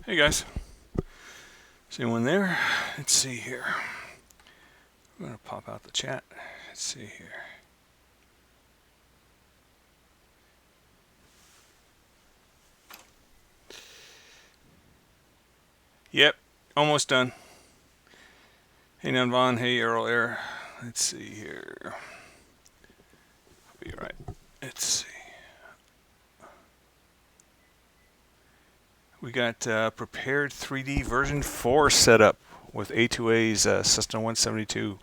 Hey guys, is anyone there? Let's see here. I'm going to pop out the chat. Let's see here. Yep, almost done. Hey Nunvon, hey Errol Air. Let's see here. I'll be right. Let's see. We got prepared 3D version 4 set up with A2A's Cessna 172.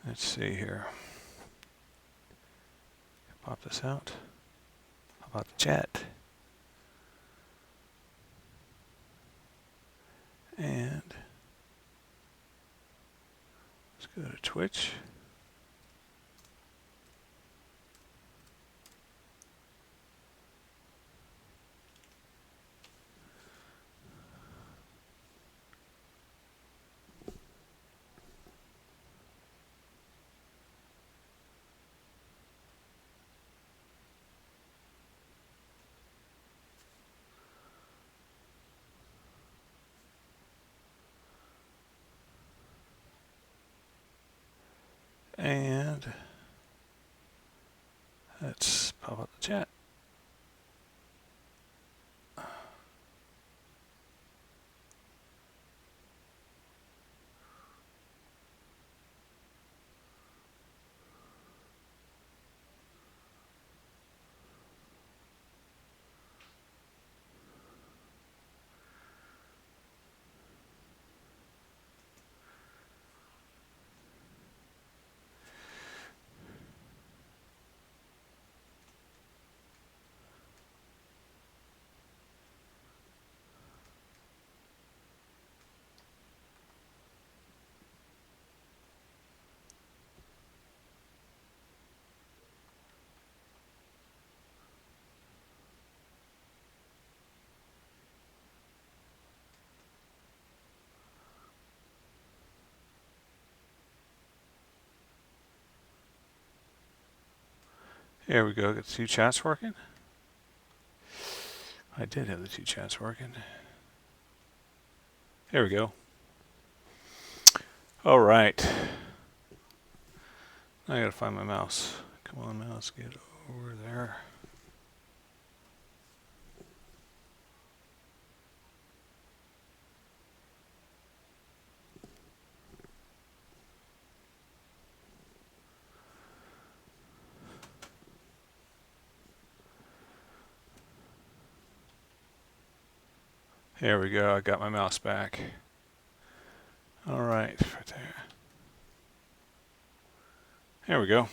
Let's see here. Pop this out. Pop out the chat. And let's go to Twitch. And let's pop up the chat. There we go, got the two chats working. I did have the two chats working. There we go. All right. I gotta find my mouse. Come on, mouse, get over there. There we go, I got my mouse back. All right, right there. There we go. All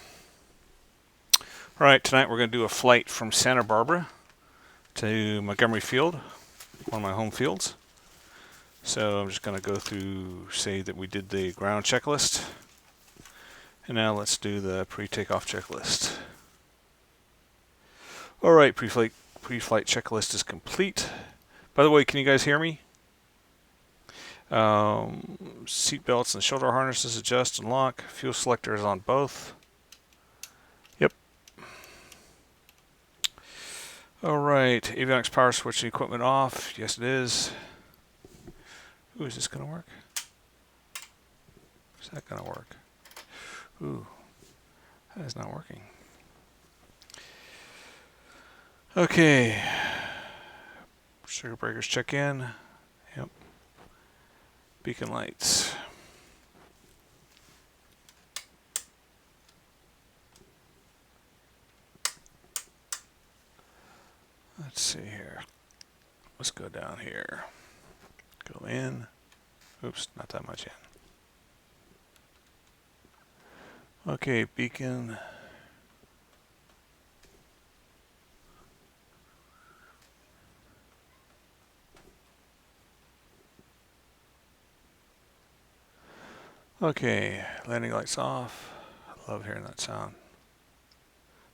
right, tonight we're going to do a flight from Santa Barbara to Montgomery Field, one of my home fields. So I'm just going to go through, say that we did the ground checklist. And now let's do the pre-takeoff checklist. All right, pre-flight checklist is complete. By the way, can you guys hear me? Seat belts and shoulder harnesses adjust and lock. Fuel selector is on both. Yep. All right, avionics power switch equipment off. Yes, it is. Ooh, is this going to work? Is that going to work? Ooh, that is not working. Okay. Circuit breakers check in. Yep. Beacon lights. Let's see here. Let's go down here. Go in. Oops, not that much in. Okay, beacon. Okay, landing lights off. I love hearing that sound.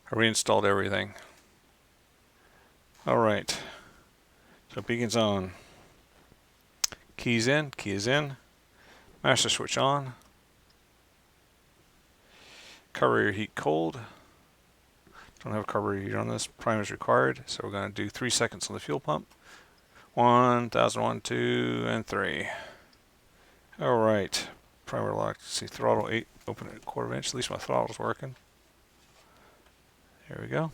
I reinstalled everything. All right, so beacon's on. Keys in, key is in. Master switch on. Carburetor heat cold. Don't have a carburetor heater on this. Prime is required, so we're going to do 3 seconds on the fuel pump. 1,001, 2, and 3. All right. Primer lock. See, throttle 8. Open at 1/4 inch. At least my throttle's working. There we go.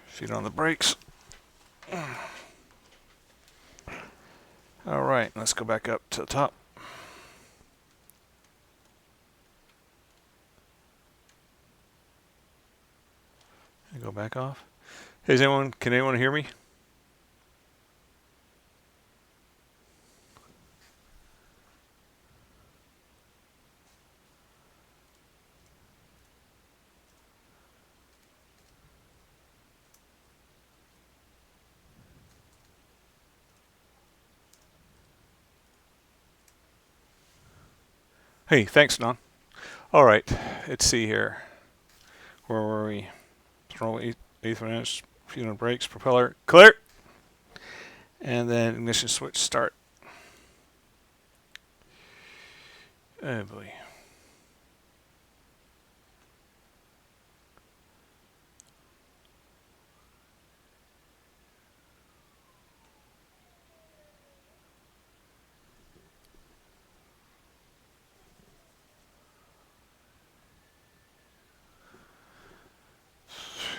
Feet on the brakes. All right. Let's go back up to the top. And go back off. Hey, can anyone hear me? Hey, thanks, Don. All right, let's see here. Where were we? Throttle 8th of an inch, feet on brakes, propeller, clear. And then ignition switch, start. Oh boy.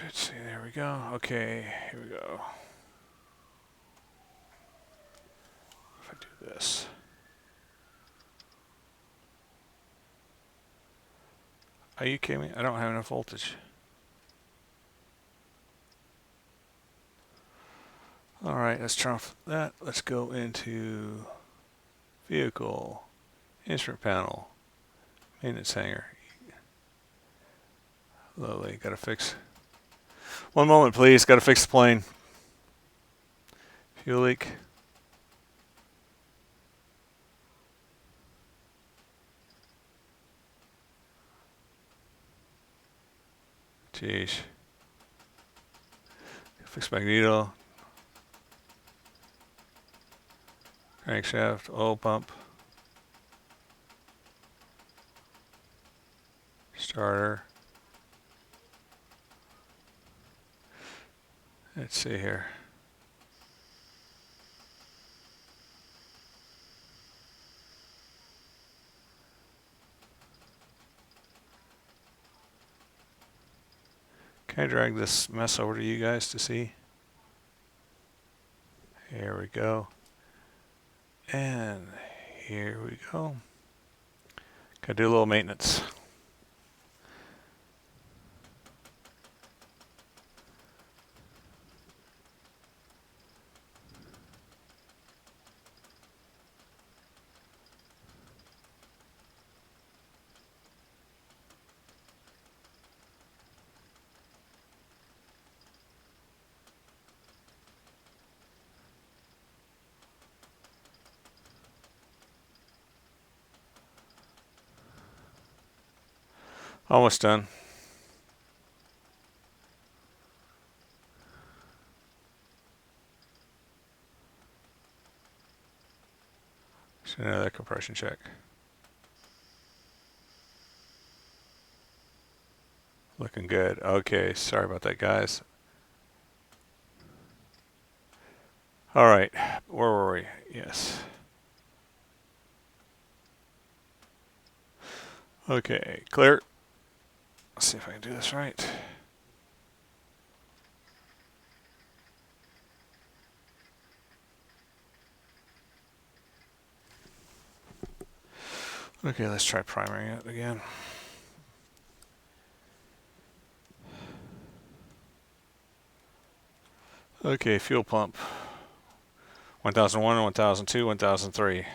Let's see, there we go. Okay, here we go. If I do this. Are you kidding me? I don't have enough voltage. All right, let's turn off that. Let's go into vehicle, instrument panel, maintenance hangar. Lovely, gotta fix. One moment, please. Gotta fix the plane. Fuel leak. Jeez. Fix magneto. Crankshaft, oil pump. Starter. Let's see here. Can I drag this mess over to you guys to see? Here we go. And here we go. Gotta do a little maintenance. Almost done. So another compression check. Looking good. Okay, sorry about that, guys. All right, where were we? Yes. Okay, clear. Let's see if I can do this right. Okay, let's try priming it again. Okay, fuel pump. 1001, 1002, 1003.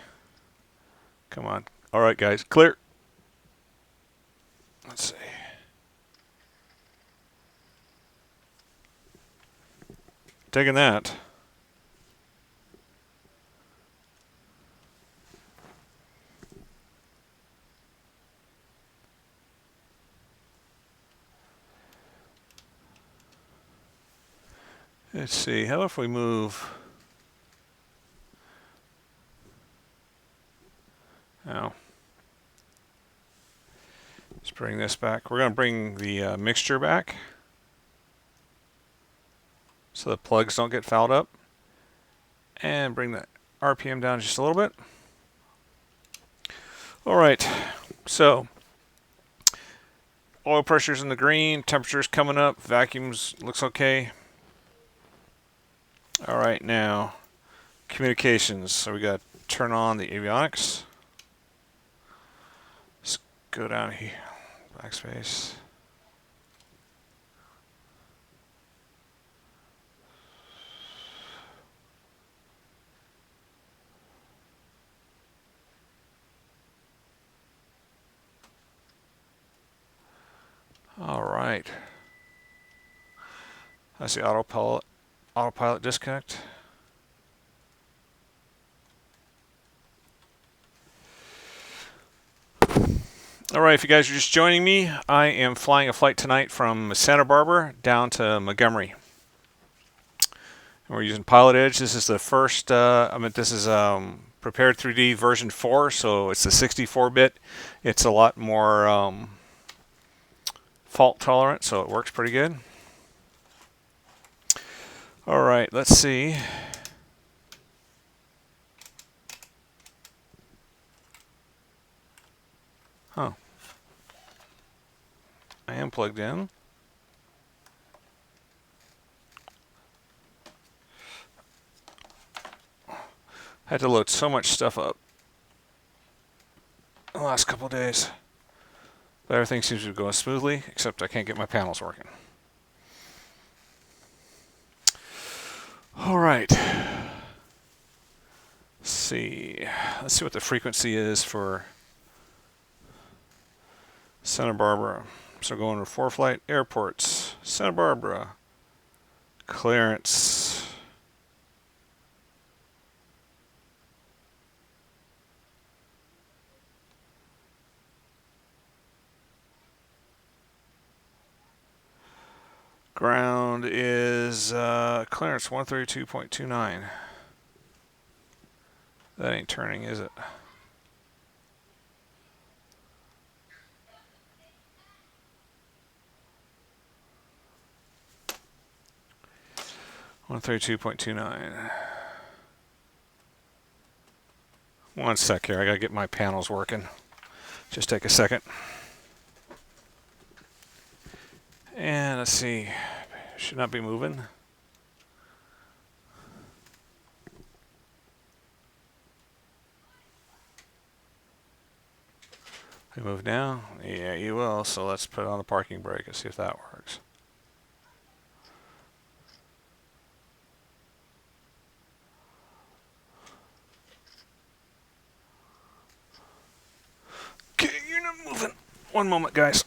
Come on. All right, guys, clear. Let's see. Taking that. Let's see, how about if we move... Oh. bring this back. We're going to bring the mixture back so the plugs don't get fouled up. And bring the RPM down just a little bit. Alright, so oil pressure's in the green, temperature's coming up, vacuums looks okay. Alright, now communications. So we got to turn on the avionics. Let's go down here, backspace. Alright. That's the autopilot disconnect. Alright, if you guys are just joining me, I am flying a flight tonight from Santa Barbara down to Montgomery. And we're using Pilot Edge. This is the first, this is Prepared 3D version 4, so it's the 64-bit. It's a lot more fault tolerant, so it works pretty good. Alright, let's see. Oh. I am plugged in. I had to load so much stuff up the last couple of days. But everything seems to be going smoothly, except I can't get my panels working. Alright. Let's see what the frequency is for Santa Barbara. So going to ForeFlight airports, Santa Barbara, clearance. Ground is clearance 132.29. That ain't turning, is it? $132.29. One sec here, I gotta get my panels working. Just take a second. And let's see, should not be moving. You move now? Yeah, you will. So let's put on the parking brake and see if that works. Okay, you're not moving. One moment, guys.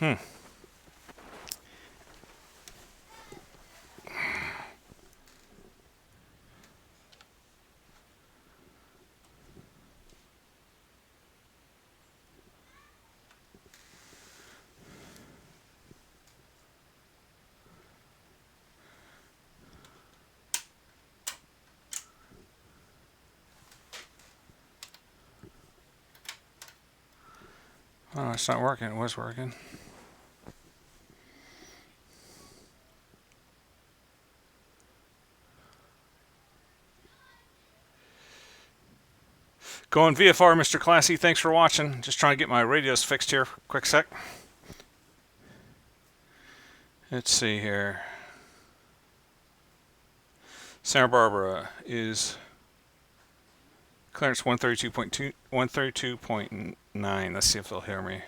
Oh, it's not working. It was working. Going VFR, Mr. Classy. Thanks for watching. Just trying to get my radios fixed here. Quick sec. Let's see here. Santa Barbara is clearance 132.2, 132.9. Let's see if they'll hear me.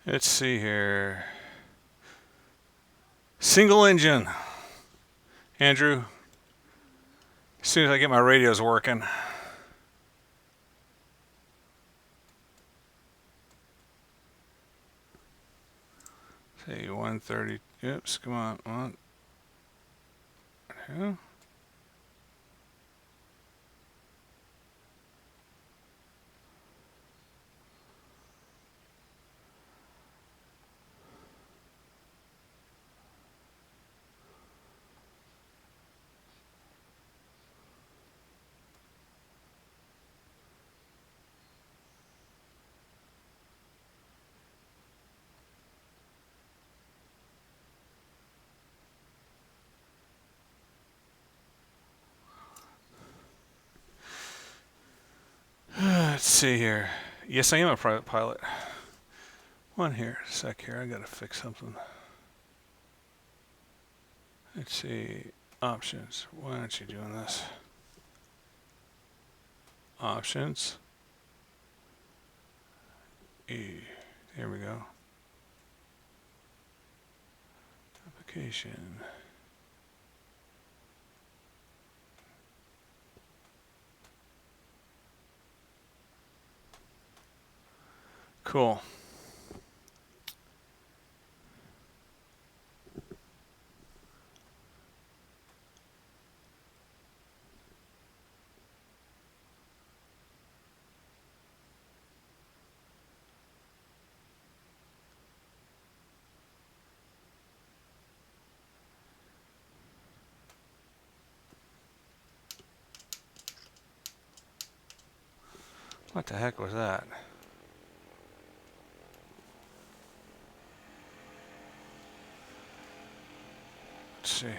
Let's see here. Single engine. Andrew, as soon as I get my radios working. Say 130. Oops, come on. One. Two. Let's see here. Yes, I am a private pilot. One here, sec here. I gotta fix something. Let's see. Options. Why aren't you doing this? Options. E. Here we go. Application. Cool. What the heck was that? Let's see here.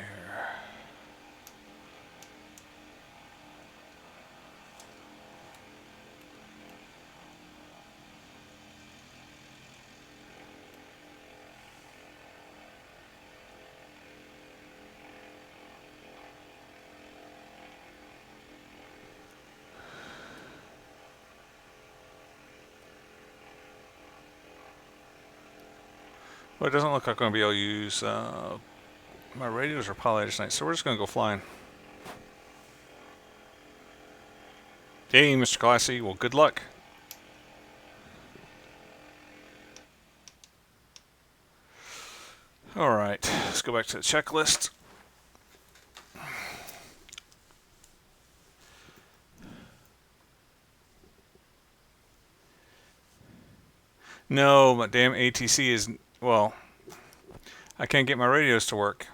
Well, it doesn't look like I'm going to be able to use my radios or poly tonight, so we're just going to go flying. Hey, Mr. Classy. Well, good luck. All right, let's go back to the checklist. No, my damn ATC is, well, I can't get my radios to work.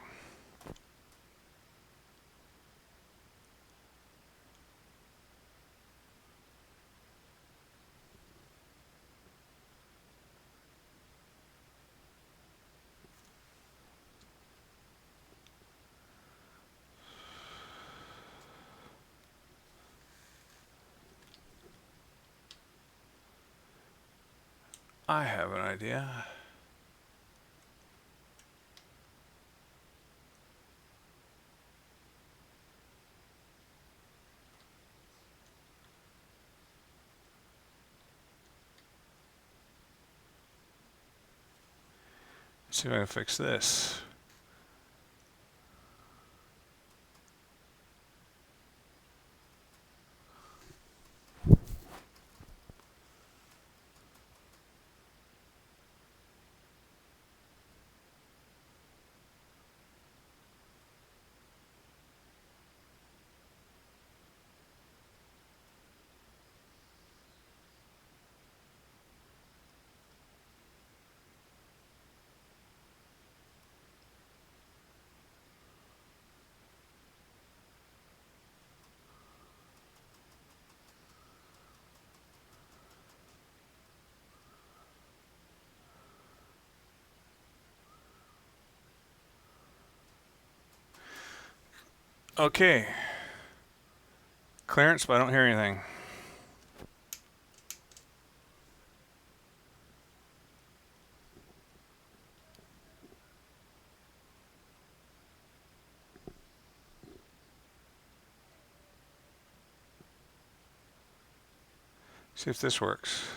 I have an idea. Let's see if I can fix this. Okay. Clearance, but I don't hear anything. See if this works.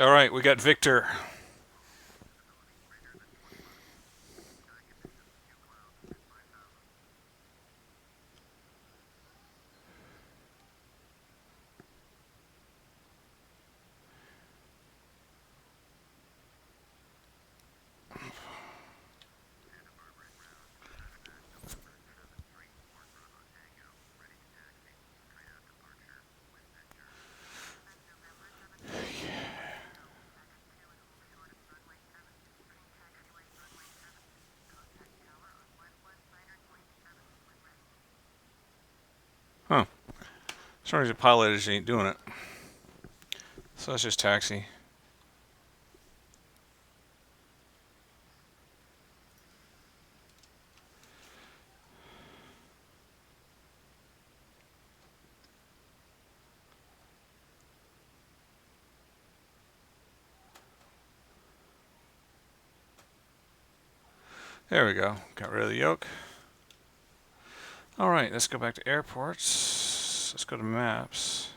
All right, we got Victor. Huh. As long as the pilot is, ain't doing it. So let's just taxi. There we go. Got rid of the yoke. All right, let's go back to airports. Let's go to maps.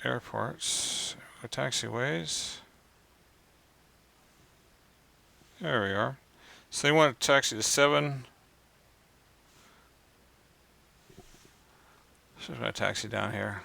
Airports. Taxiways. There we are. So they want to taxi to 7. So I'm going to taxi down here.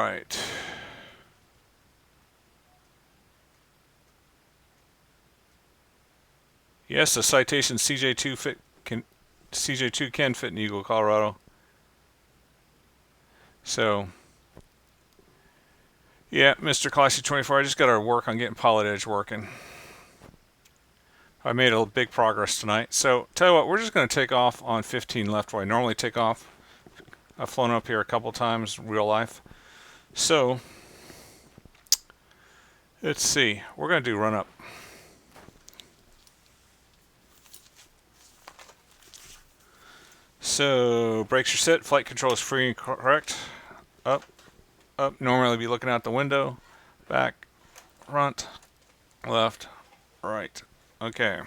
right. Yes, the Citation CJ2 can fit in Eagle, Colorado. So, yeah, Mr. Classy 24, I just got to work on getting Pilot Edge working. I made a big progress tonight. So, tell you what, we're just going to take off on 15 left where I normally take off. I've flown up here a couple times in real life. So, let's see. We're going to do run up. So, brakes are set. Flight control is free and correct. Up, up. Normally be looking out the window. Back, front, left, right. Okay.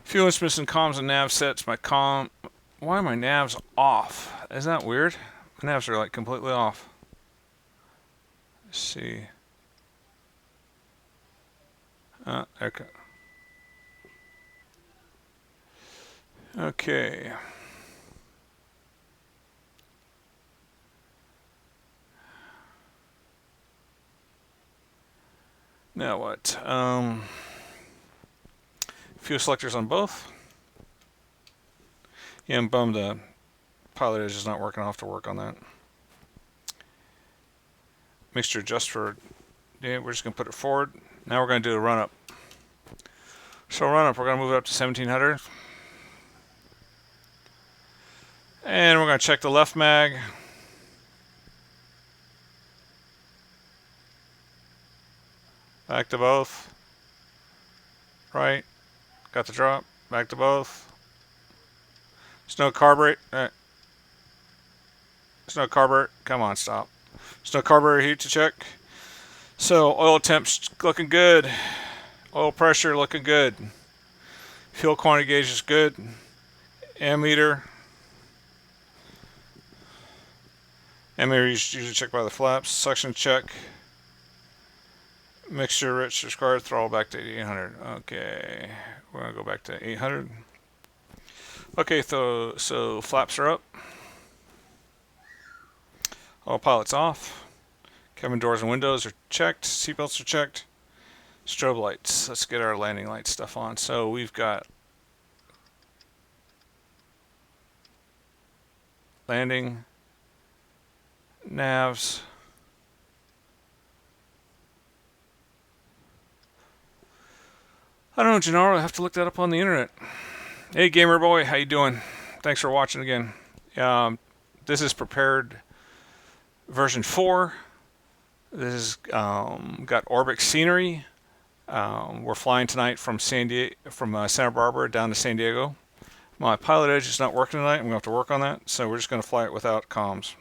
Fuel instruments and comms and nav sets. My comm. Why are my navs off? Isn't that weird? My navs are like completely off. Let's see. Okay. Okay. Now what? Fuel selectors on both. Yeah, I'm bummed the Pilot Edge is not working. I'll have to work on that. Mixture adjust for, yeah, we're just going to put it forward. Now we're going to do a run up. So run up, we're going to move it up to 1700. And we're going to check the left mag. Back to both. Right. Got the drop. Back to both. There's no carburet. There's no carburet. Come on, stop. There's no carburetor heat to check. So oil temp's looking good. Oil pressure looking good. Fuel quantity gauge is good. Ammeter. Ammeter is usually checked by the flaps. Suction check. Mixture rich required. Throttle back to 800. Okay. We're going to go back to 800. Okay, so flaps are up. All pilots off. Cabin doors and windows are checked. Seatbelts are checked. Strobe lights. Let's get our landing light stuff on. So we've got landing, navs. I don't know, Gennaro. I have to look that up on the internet. Hey, gamer boy, how you doing? Thanks for watching again. This is prepared version 4. This is got Orbix scenery. We're flying tonight from Santa Barbara down to San Diego. My Pilot Edge is not working tonight. I'm going to have to work on that. So we're just going to fly it without comms.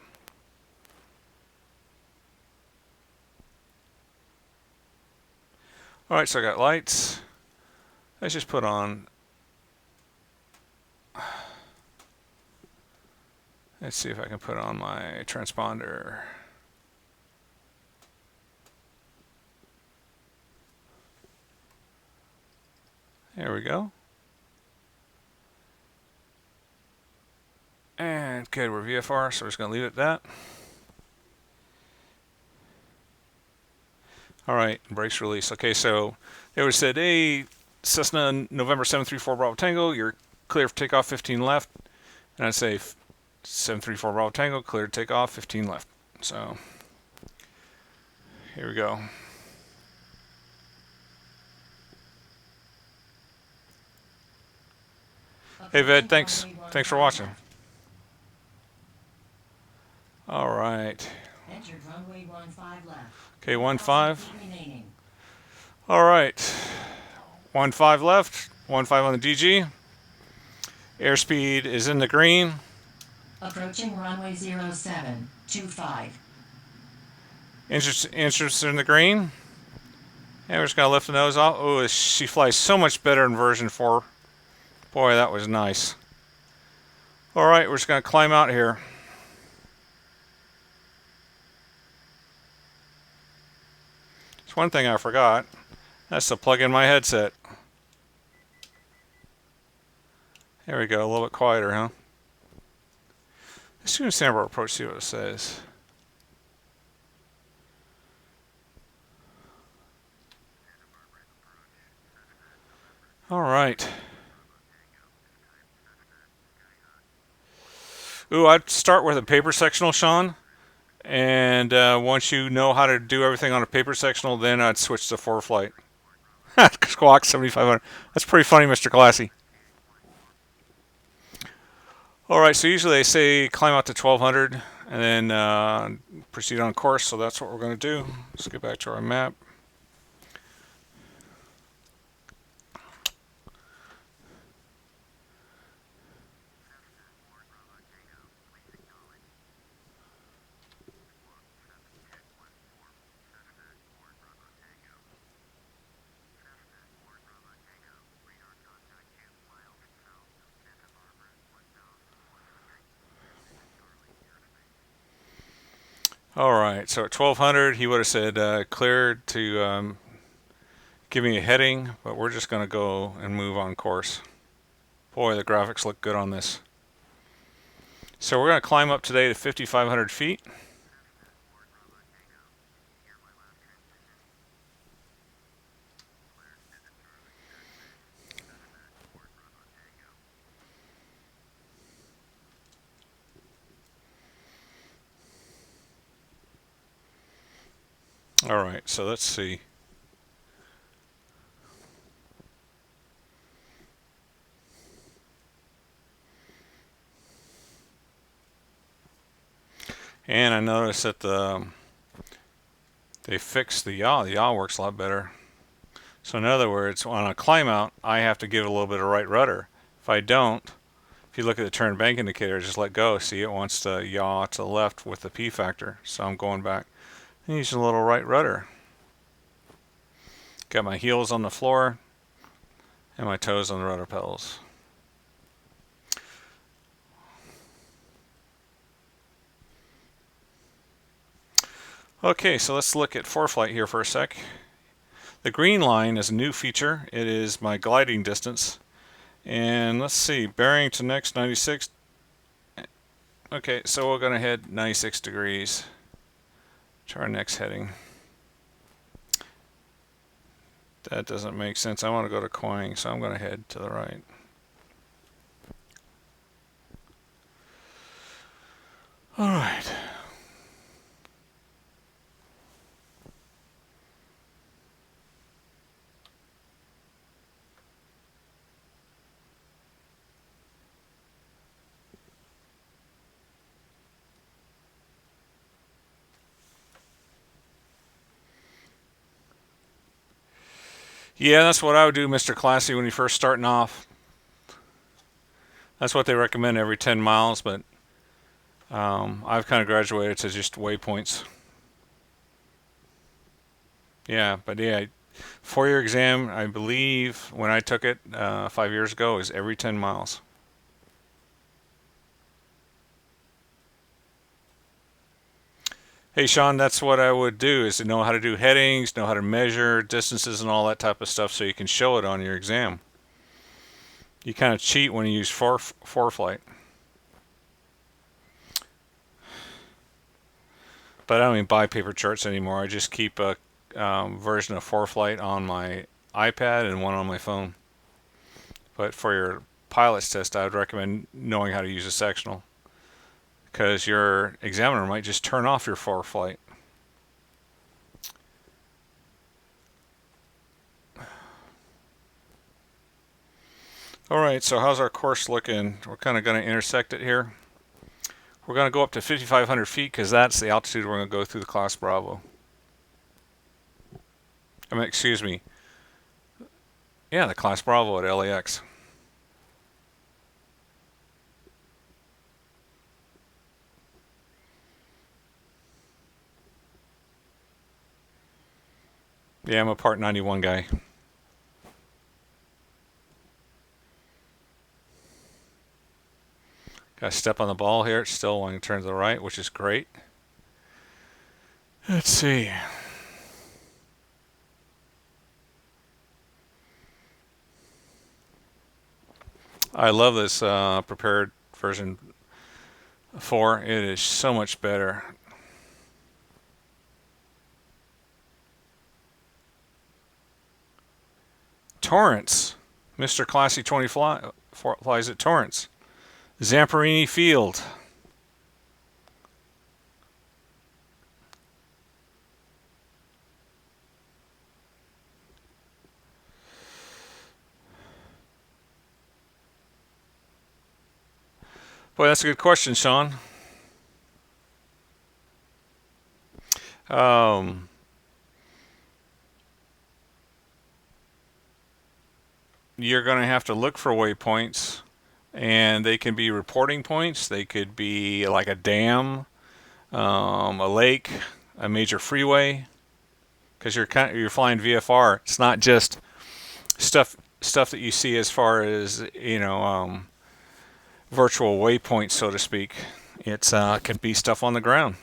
All right, so I got lights. Let's just put on. Let's see if I can put on my transponder. There we go. And good, we're VFR, so we're just going to leave it at that. All right, brakes release. Okay, so they would have said, hey, Cessna November 734 Bravo Tango, you're clear for takeoff, 15 left. And I'd say 734 Bravo Tango, clear to take off, 15 left. So here we go. Hey Ved, thanks for watching. All right. Okay, 15. All right. 15 left. 15 on the DG. Airspeed is in the green. Approaching runway 0725. Instruments in the green. And we're just going to lift the nose off. Oh, she flies so much better in version 4. Boy, that was nice. All right, we're just going to climb out here. There's one thing I forgot. That's to plug in my headset. There we go, a little bit quieter, huh? Let's do a sample approach, see what it says. All right. Ooh, I'd start with a paper sectional, Sean. And once you know how to do everything on a paper sectional, then I'd switch to 4-flight. Squawk 7500. That's pretty funny, Mr. Classy. All right, so usually they say climb out to 1200 and then proceed on course. So that's what we're going to do. Let's get back to our map. All right, so at 1200, he would have said cleared to give me a heading, but we're just going to go and move on course. Boy, the graphics look good on this. So we're going to climb up today to 5,500 feet. All right, so let's see. And I noticed that they fixed the yaw. The yaw works a lot better. So in other words, on a climb out, I have to give it a little bit of right rudder. If I don't, if you look at the turn bank indicator, just let go. See, it wants to yaw to the left with the P factor. So I'm going back and using a little right rudder. Got my heels on the floor and my toes on the rudder pedals. Okay, so let's look at 4-flight here for a sec. The green line is a new feature. It is my gliding distance. And let's see, bearing to next 96. Okay, so we're going to head 96 degrees to our next heading. That doesn't make sense. I want to go to Quang, so I'm going to head to the right. All right. Yeah, that's what I would do, Mr. Classy, when you're first starting off. That's what they recommend every 10 miles, but I've kind of graduated to just waypoints. Yeah, but yeah, 4-year exam, I believe, when I took it 5 years ago, is every 10 miles. Hey, Sean, that's what I would do, is to know how to do headings, know how to measure distances and all that type of stuff so you can show it on your exam. You kind of cheat when you use 4-flight. But I don't even buy paper charts anymore. I just keep a version of 4-flight on my iPad and one on my phone. But for your pilot's test, I would recommend knowing how to use a sectional, because your examiner might just turn off your 4-flight. All right, so how's our course looking? We're kind of going to intersect it here. We're going to go up to 5,500 feet because that's the altitude we're going to go through the class Bravo. I mean, excuse me. Yeah, the class Bravo at LAX. Yeah, I'm a Part 91 guy. Got to step on the ball here. It's still wanting to turn to the right, which is great. Let's see. I love this prepared version 4. It is so much better. Torrents. Mr. Classy 20 flies at Torrance. Zamperini Field. Boy, that's a good question, Sean. You're going to have to look for waypoints, and they can be reporting points. They could be like a dam, a lake, a major freeway, because you're flying VFR. It's not just stuff that you see as far as virtual waypoints, so to speak. It could be stuff on the ground.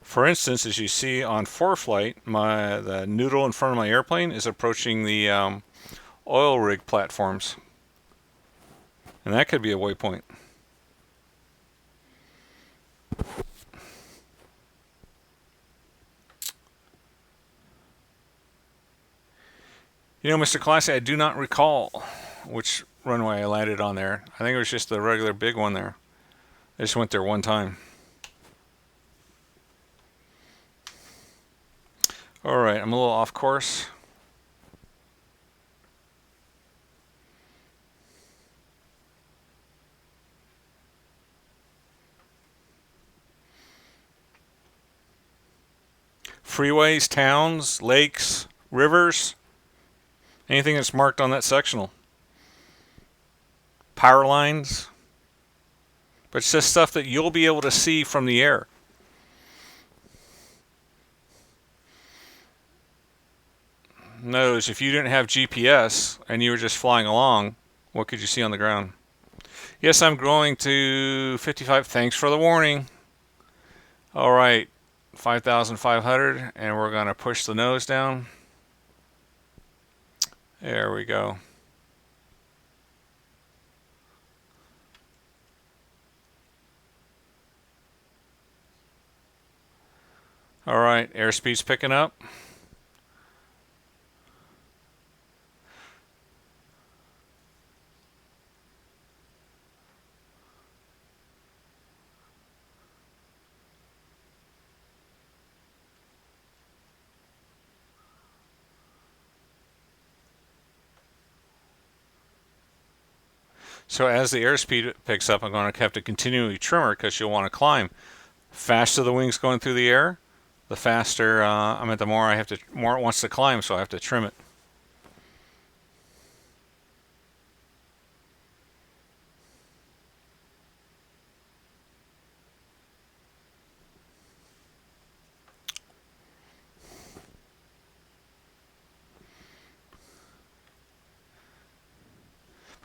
For instance, as you see on ForeFlight, the noodle in front of my airplane is approaching the oil rig platforms, and that could be a waypoint. You know, Mr. Classy, I do not recall which runway I landed on there. I think it was just the regular big one there. I just went there one time. Alright, I'm a little off course. Freeways, towns, lakes, rivers, anything that's marked on that sectional. Power lines. But it's just stuff that you'll be able to see from the air. Notice if you didn't have GPS and you were just flying along, what could you see on the ground? Yes, I'm going to 55. Thanks for the warning. All right, 5,500, and we're going to push the nose down. There we go. All right, airspeed's picking up. So as the airspeed picks up, I'm going to have to continually trim her because you'll want to climb. Faster the wing's going through the air, the faster the more it wants to climb, so I have to trim it.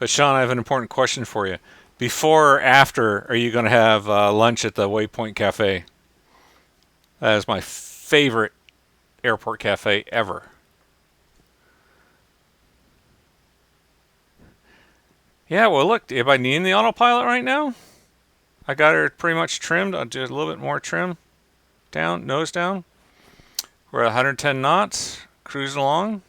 But Sean, I have an important question for you. Before or after are you going to have lunch at the Waypoint Cafe? That is my favorite airport cafe ever. Yeah, well look, am I needing the autopilot right now? I got her pretty much trimmed. I'll do a little bit more trim. Down, nose down. We're at 110 knots, cruising along.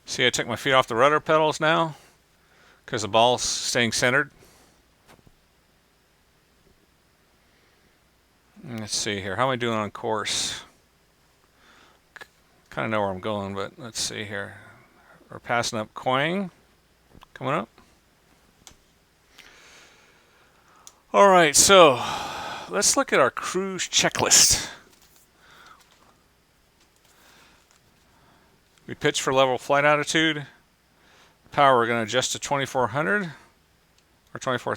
See, I took my feet off the rudder pedals now because the ball's staying centered. Let's see here. How am I doing on course? Kind of know where I'm going, but let's see here. We're passing up Quang. Coming up. All right, so let's look at our cruise checklist. We pitch for level flight altitude. Power, we're going to adjust to 2400 or 24.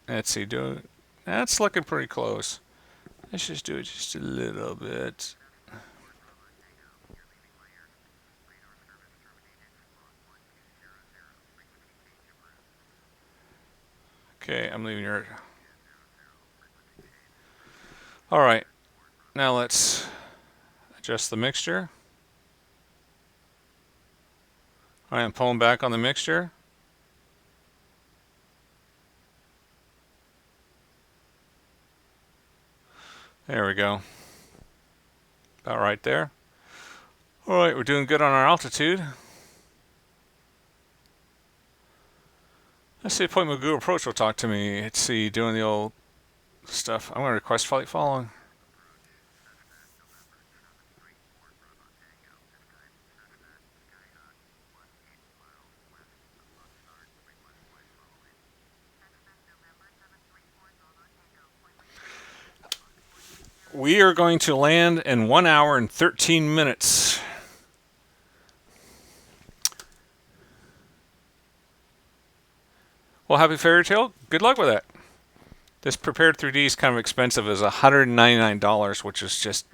Let's see, that's looking pretty close. Let's just do it just a little bit. Okay, I'm leaving your. All right, now let's adjust the mixture. All right, I'm pulling back on the mixture. There we go. About right there. All right, we're doing good on our altitude. Let's see if Point Magoo approach will talk to me. Let's see, doing the old stuff. I'm going to request flight following. We are going to land in 1 hour and 13 minutes. Well, happy fairy tale. Good luck with that. This prepared 3D is kind of expensive. It's $199, which is just...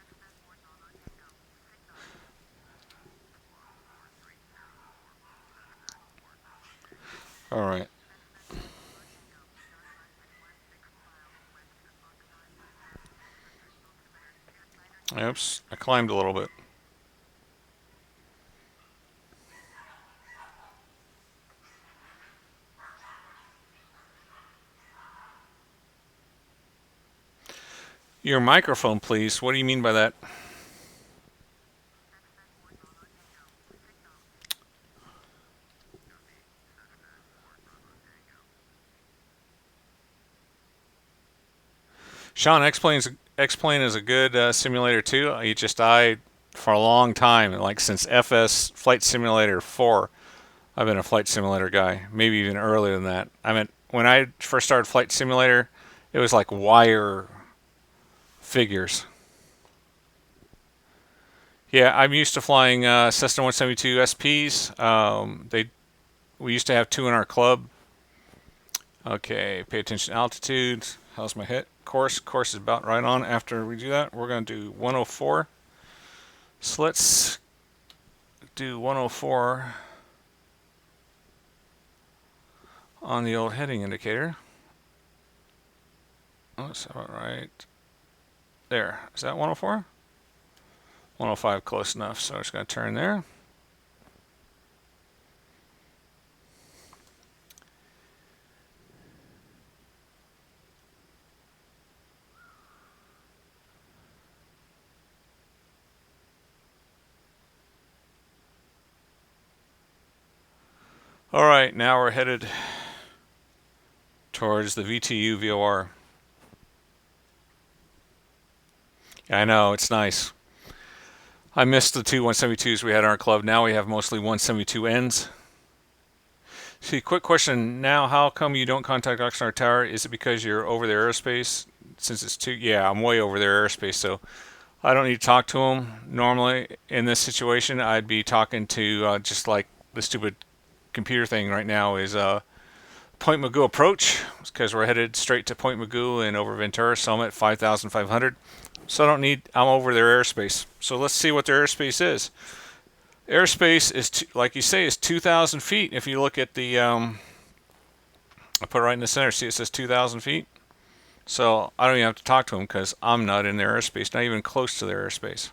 All right. Oops, I climbed a little bit. Your microphone, please. What do you mean by that? Sean, X-Plane is a good simulator too. I for a long time, like since FS Flight Simulator 4. I've been a flight simulator guy, maybe even earlier than that. I mean, when I first started Flight Simulator, it was like wire figures. Yeah, I'm used to flying Cessna 172 SPs. We used to have 2 in our club. Okay, pay attention to altitude. How's my hit? Course is about right on. After we do that, we're going to do 104. So let's do 104 on the old heading indicator. Oh, that's about right. There. Is that 104? 105 close enough, so I'm just going to turn there. All right, now we're headed towards the VTU VOR. I know, it's nice. I missed the 2 172s we had in our club. Now we have mostly 172Ns. See, quick question. Now, how come you don't contact Oxnard Tower? Is it because you're over their airspace? Since it's too... Yeah, I'm way over their airspace, so I don't need to talk to them. Normally, in this situation, I'd be talking to just like the stupid computer thing right now is Point Magoo approach, because we're headed straight to Point Magoo and over Ventura, so I'm at 5,500. So I don't need, I'm over their airspace. So let's see what their airspace is. Airspace is, like you say, is 2,000 feet. If you look at the, I put it right in the center, see it says 2,000 feet. So I don't even have to talk to them because I'm not in their airspace, not even close to their airspace.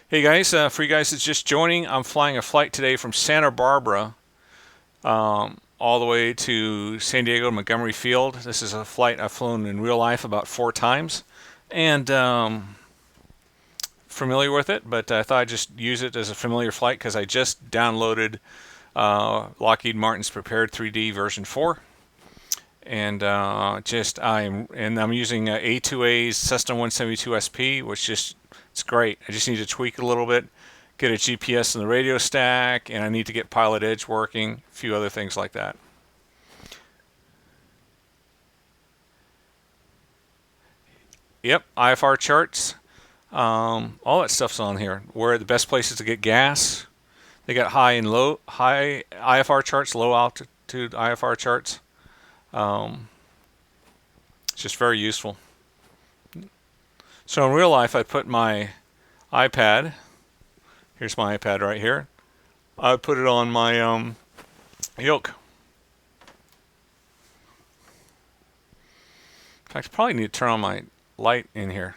Hey guys, for you guys that's just joining, I'm flying a flight today from Santa Barbara all the way to San Diego, Montgomery Field. This is a flight I've flown in real life about 4 times and familiar with it, but I thought I'd just use it as a familiar flight because I just downloaded Lockheed Martin's Prepared 3D version 4. And I'm using A2A's Cessna 172 SP, which it's great. I just need to tweak it a little bit, get a GPS in the radio stack, and I need to get Pilot Edge working, a few other things like that. Yep, IFR charts, all that stuff's on here. Where are the best places to get gas? They got high IFR charts, low altitude IFR charts. It's just very useful. So in real life, I put my iPad. Here's my iPad right here. I put it on my yoke. In fact, I probably need to turn on my light in here.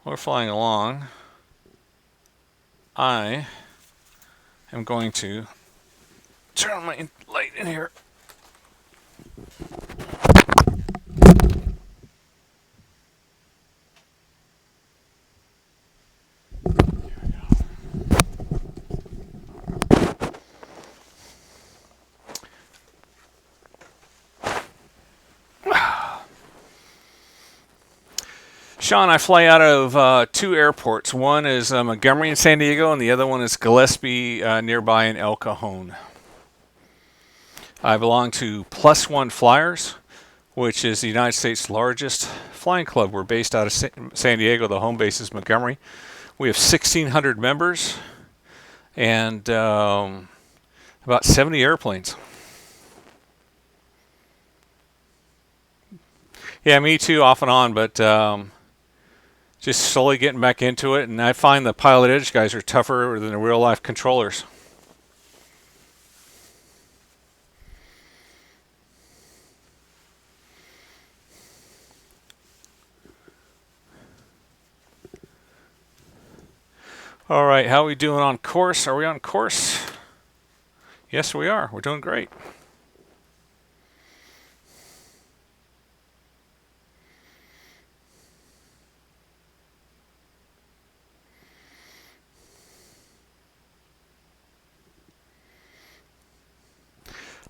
We're flying along. I am going to turn on my light in here. Sean, I fly out of two airports. One is Montgomery in San Diego, and the other one is Gillespie nearby in El Cajon. I belong to Plus One Flyers, which is the United States' largest flying club. We're based out of San Diego. The home base is Montgomery. We have 1,600 members and about 70 airplanes. Yeah, me too, off and on, but just slowly getting back into it. And I find the Pilot Edge guys are tougher than the real-life controllers. All right, how are we doing on course? Are we on course? Yes, we are. We're doing great.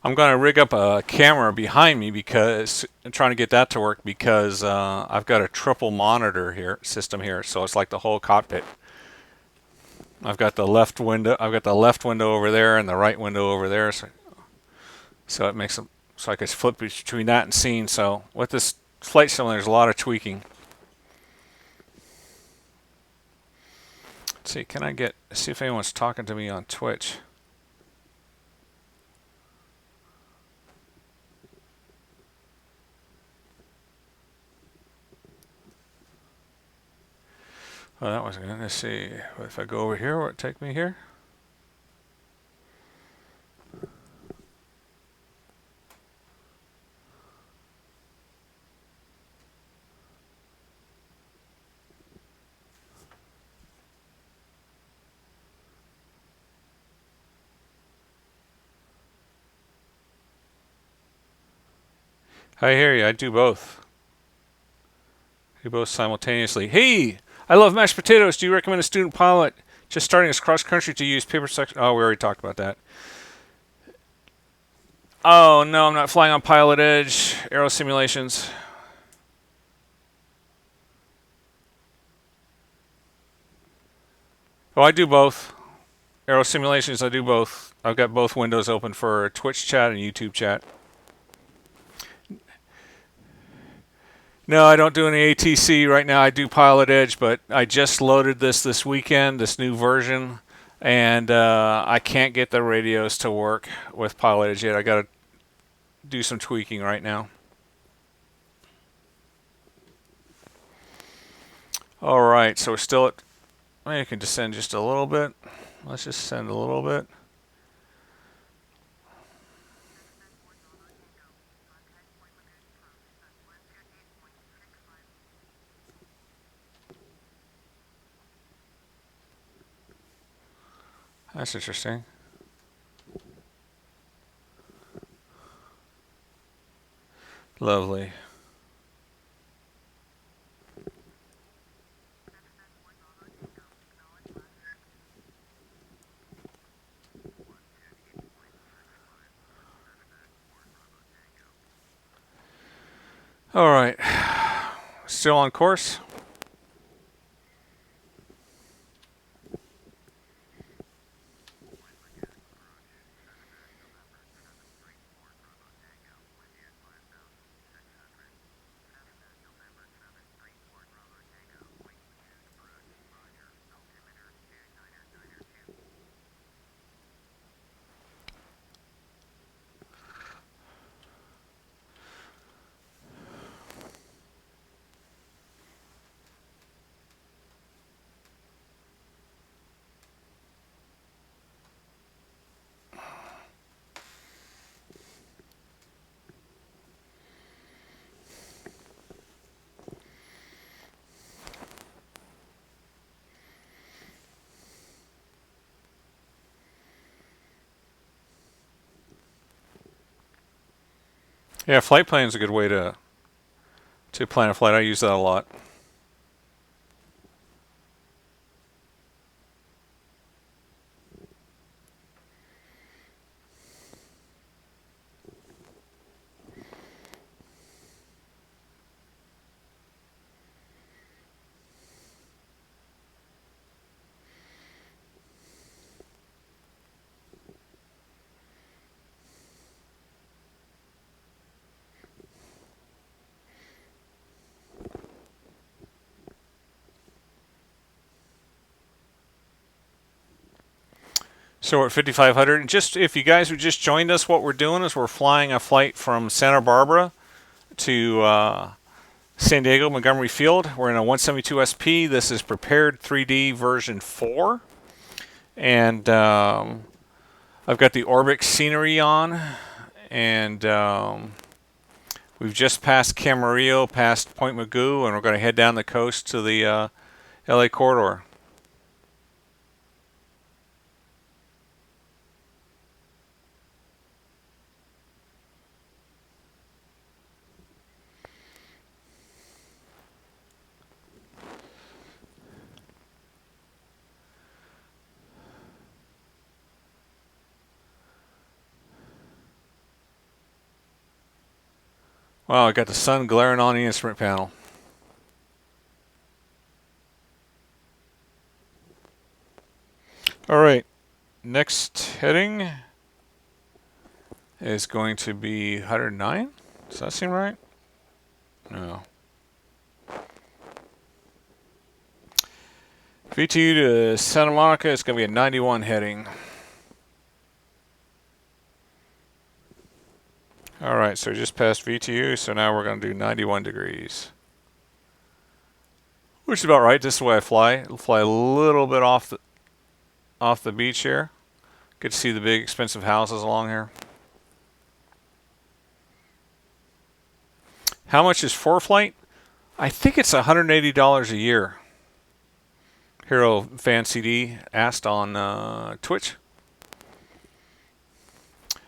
I'm going to rig up a camera behind me because I'm trying to get that to work because I've got a triple monitor here system here, so it's like the whole cockpit. I've got the left window. I've got the left window over there and the right window over there, so it makes them so I can flip between that and scene. So with this flight sim, there's a lot of tweaking. Let's see, can I see if anyone's talking to me on Twitch? Oh, that wasn't good. Let's see. If I go over here, will it take me here? I hear you. I do both. Do both simultaneously. Hey! I love mashed potatoes. Do you recommend a student pilot just starting his cross country to use paper section? Oh, we already talked about that. Oh, no, I'm not flying on Pilot Edge. Aero simulations. Oh, I do both. Aero simulations, I do both. I've got both windows open for Twitch chat and YouTube chat. No, I don't do any ATC right now. I do Pilot Edge, but I just loaded this weekend, this new version, and I can't get the radios to work with Pilot Edge yet. I got to do some tweaking right now. All right, so we're still at. Maybe I can descend just a little bit. Let's just send a little bit. That's interesting. Lovely. All right. Still on course? Yeah, flight plan is a good way to plan a flight. I use that a lot. So we're at 5,500. Just if you guys who just joined us, what we're doing is we're flying a flight from Santa Barbara to San Diego, Montgomery Field. We're in a 172 SP. This is prepared 3D version 4. And I've got the Orbix scenery on. And we've just passed Camarillo, past Point Mugu, and we're going to head down the coast to the LA corridor. Wow, I got the sun glaring on the instrument panel. All right, next heading is going to be 109. Does that seem right? No. VTU to Santa Monica is going to be a 91 heading. All right, so just past VTU, so now we're going to do 91 degrees. Which is about right. This is the way I fly. I'll fly a little bit off the beach here. Get to see the big expensive houses along here. How much is ForeFlight? I think it's $180 a year. Hero Fan CD asked on Twitch.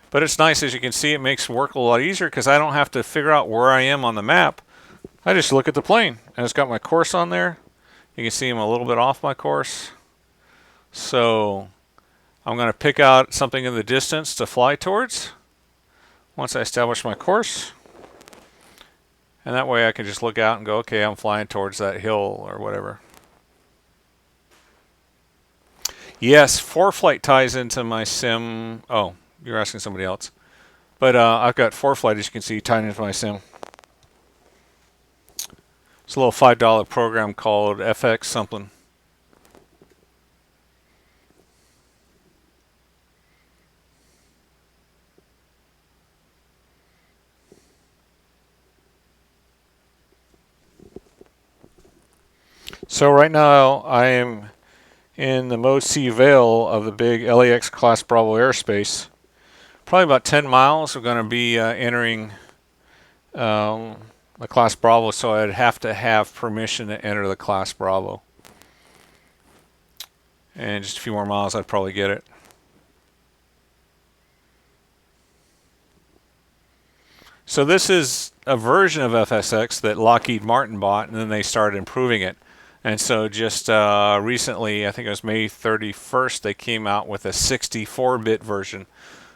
But it's nice, as you can see, it makes work a lot easier because I don't have to figure out where I am on the map. I just look at the plane, and it's got my course on there. You can see I'm a little bit off my course. So I'm going to pick out something in the distance to fly towards once I establish my course. And that way I can just look out and go, okay, I'm flying towards that hill or whatever. Yes, ForeFlight ties into my sim. Oh, you're asking somebody else. But I've got ForeFlight, as you can see, tied into my sim. It's a little $5 program called FX something. So right now I am in the Mode C Veil of the big LAX Class Bravo airspace. Probably about 10 miles. We're going to be entering the Class Bravo, so I'd have to have permission to enter the Class Bravo. And just a few more miles, I'd probably get it. So this is a version of FSX that Lockheed Martin bought, and then they started improving it. And so just recently, I think it was May 31st, they came out with a 64-bit version.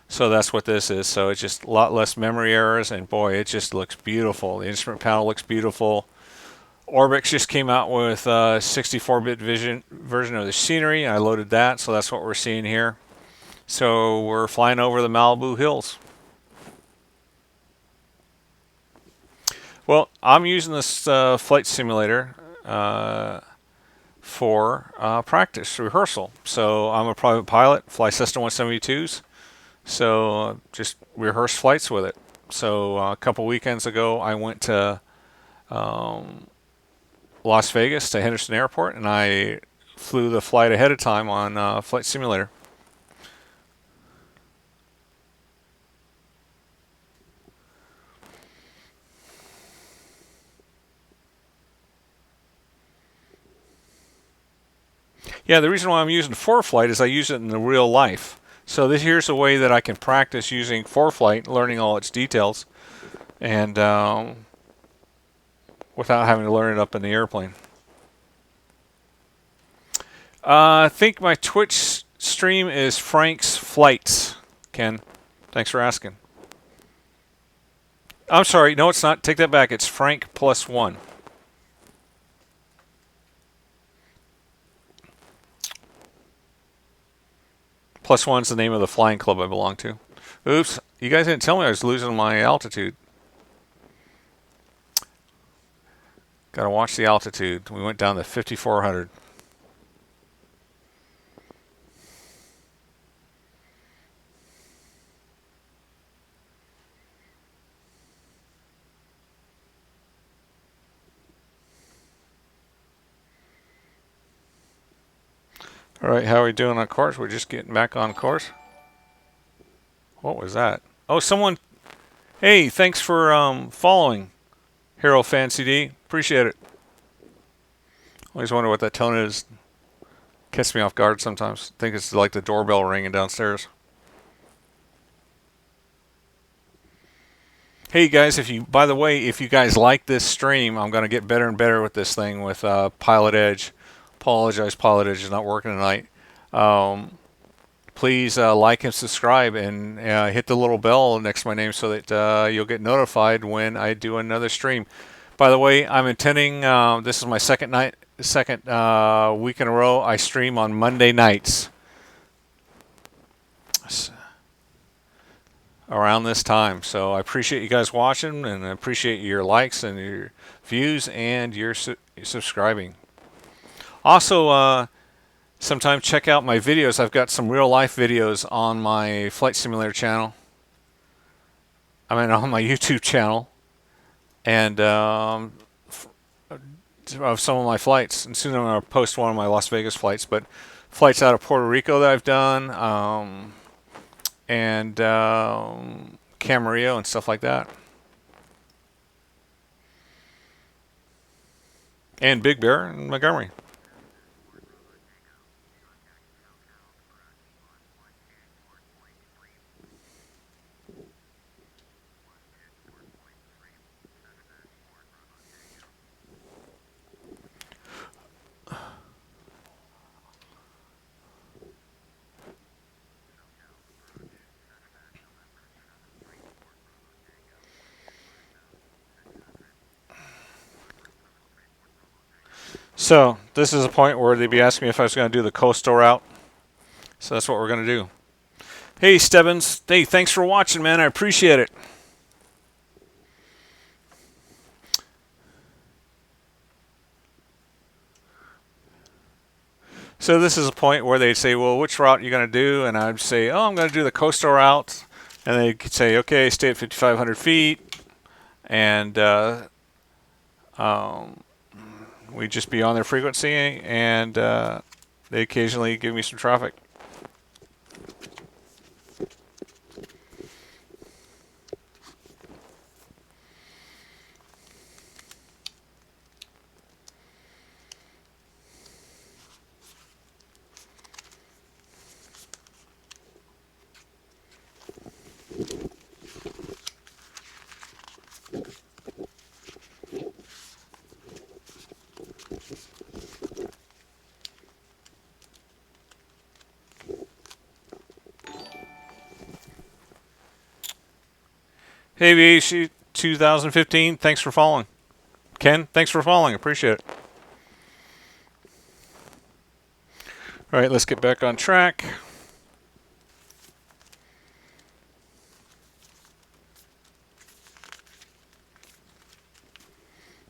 So that's what this is. So it's just a lot less memory errors, and boy, it just looks beautiful. The instrument panel looks beautiful. Orbix just came out with a 64-bit version of the scenery. I loaded that, so that's what we're seeing here. So we're flying over the Malibu hills. Well, I'm using this flight simulator for practice, rehearsal. So I'm a private pilot, fly Cessna 172s. So just rehearse flights with it. So a couple weekends ago, I went to Las Vegas to Henderson Airport, and I flew the flight ahead of time on Flight Simulator. Yeah, the reason why I'm using ForeFlight is I use it in the real life. So here's a way that I can practice using ForeFlight, learning all its details. and without having to learn it up in the airplane. I think my Twitch stream is Frank's Flights, Ken. Thanks for asking. I'm sorry, no it's not. Take that back. It's Frank plus one. Plus one's the name of the flying club I belong to. Oops, you guys didn't tell me I was losing my altitude. Gotta watch the altitude. We went down to 5,400. All right, how are we doing on course? We're just getting back on course. What was that? Oh, someone. Hey, thanks for following, Hero Fan CD. Appreciate it. Always wonder what that tone is. Catches me off guard sometimes. Think it's like the doorbell ringing downstairs. Hey guys, by the way, if you guys like this stream, I'm going to get better and better with this thing with Pilot Edge. Apologize, Pilot Edge is not working tonight. Please like and subscribe and hit the little bell next to my name so that you'll get notified when I do another stream. By the way, I'm intending, this is my second week in a row, I stream on Monday nights. Around this time. So I appreciate you guys watching, and I appreciate your likes and your views and your subscribing. Also, sometime check out my videos. I've got some real life videos on my Flight Simulator channel. I mean, on my YouTube channel. And of some of my flights. And soon I'm going to post one of my Las Vegas flights. But flights out of Puerto Rico that I've done. And Camarillo and stuff like that. And Big Bear and Montgomery. So, this is a point where they'd be asking me if I was going to do the coastal route. So that's what we're going to do. Hey, Stebbins. Hey, thanks for watching, man. I appreciate it. So this is a point where they'd say, well, which route are you going to do? And I'd say, oh, I'm going to do the coastal route. And they'd say, okay, stay at 5,500 feet. And we'd just be on their frequency, and they occasionally give me some traffic. Hey, VAC 2015, thanks for following. Ken, thanks for following. Appreciate it. All right, let's get back on track.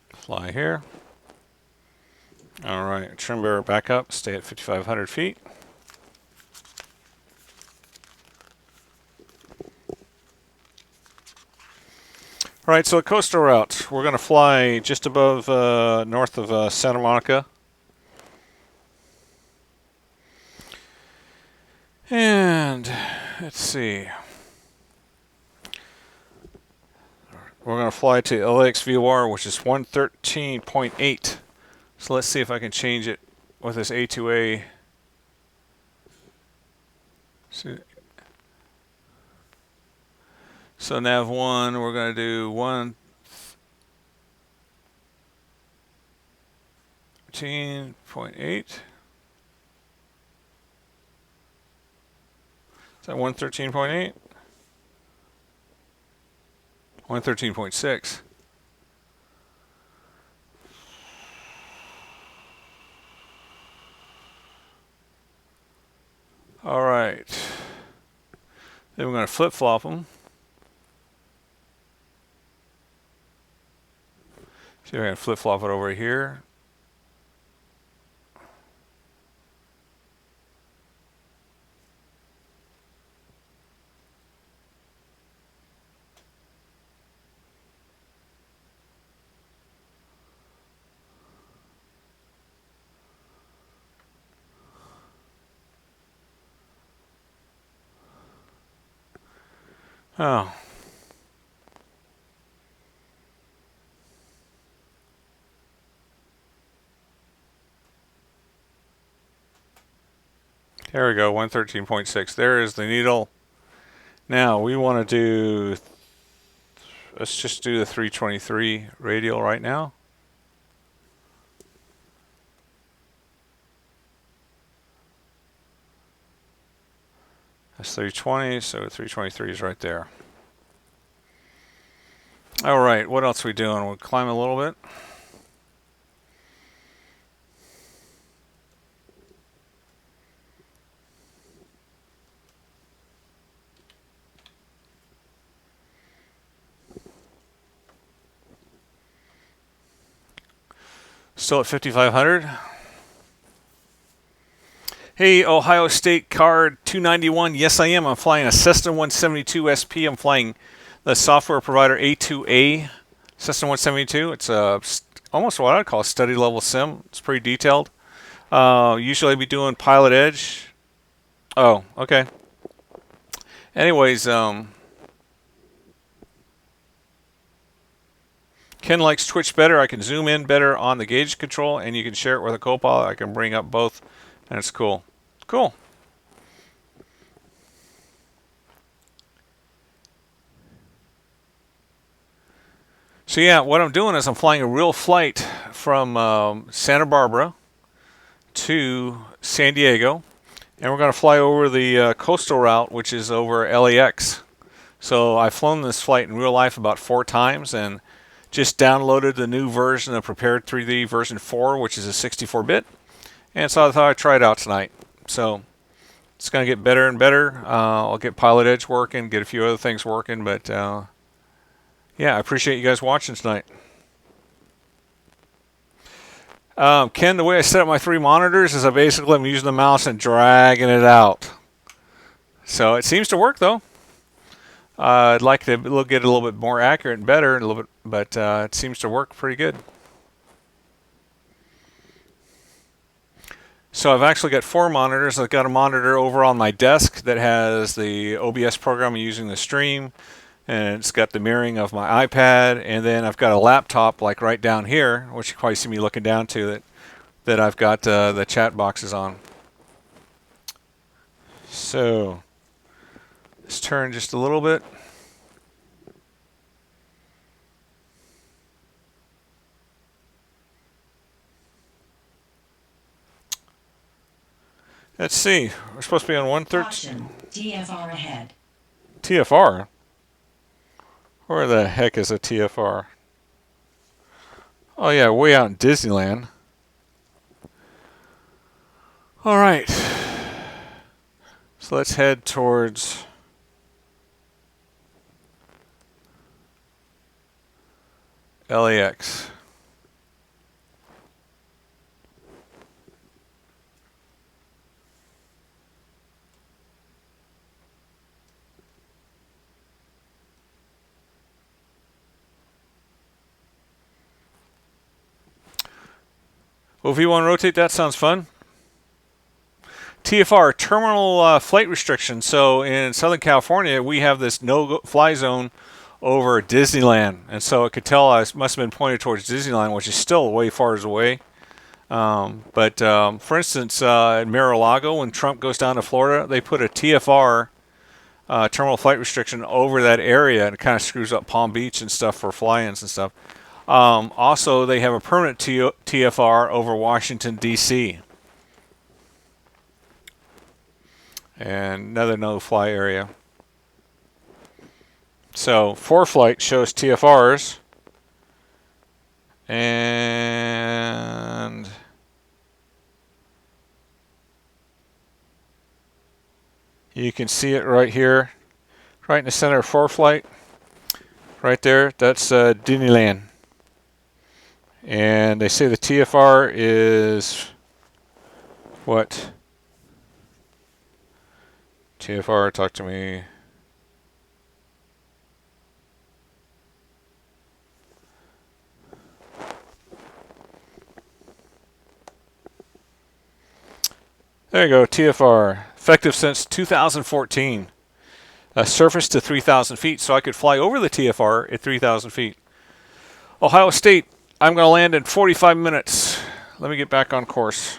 Fly here. All right, trim bearer back up. Stay at 5,500 feet. All right, so a coastal route. We're going to fly just above north of Santa Monica. And let's see. We're going to fly to LAX VOR, which is 113.8. So let's see if I can change it with this A2A. So nav 1, we're going to do 113.8. Is that 113.8? 113.6. All right. Then we're going to flip-flop them. See if I can flip-flop it over here. Oh. There we go, 113.6. There is the needle. Now we want to do, let's just do the 323 radial right now. That's 320, so 323 is right there. All right, what else are we doing? We'll climb a little bit. Still at 5,500. Hey, Ohio State card 291. Yes, I am. I'm flying a Cessna 172 SP. I'm flying the software provider A2A Cessna 172. It's almost what I'd call a study level sim. It's pretty detailed. Usually I'd be doing Pilot Edge. Oh, okay. Anyways, Ken likes Twitch better. I can zoom in better on the gauge control, and you can share it with a Copilot. I can bring up both, and it's cool. Cool. So yeah, what I'm doing is I'm flying a real flight from Santa Barbara to San Diego, and we're going to fly over the coastal route, which is over LAX. So I've flown this flight in real life about 4 times, and just downloaded the new version of Prepared 3D version 4, which is a 64-bit. And so I thought I'd try it out tonight. So it's going to get better and better. I'll get Pilot Edge working, get a few other things working. But yeah, I appreciate you guys watching tonight. Ken, the way I set up my 3 monitors is I basically am using the mouse and dragging it out. So it seems to work, though. I'd like to get a little bit more accurate and better, but it seems to work pretty good. So I've actually got 4 monitors. I've got a monitor over on my desk that has the OBS program using the stream, and it's got the mirroring of my iPad, and then I've got a laptop like right down here, which you probably see me looking down to, that I've got the chat boxes on. So let's turn just a little bit. Let's see. We're supposed to be on 113. TFR ahead. TFR? Where the heck is a TFR? Oh yeah, way out in Disneyland. All right. So let's head towards LAX. Well, if you want to rotate, that sounds fun. TFR, terminal flight restriction. So in Southern California, we have this no-fly zone over Disneyland. And so it could tell I must have been pointed towards Disneyland, which is still way far away. For instance, at Mar-a-Lago, when Trump goes down to Florida, they put a TFR terminal flight restriction over that area, and it kind of screws up Palm Beach and stuff for fly-ins and stuff. Also, they have a permanent TFR over Washington, D.C. and another no-fly area. So, ForeFlight shows TFRs, and you can see it right here, right in the center of ForeFlight. Right there, that's Disneyland. And they say the TFR is what? TFR, talk to me. There you go, TFR. Effective since 2014. Surface to 3,000 feet, so I could fly over the TFR at 3,000 feet. Ohio State, I'm going to land in 45 minutes. Let me get back on course.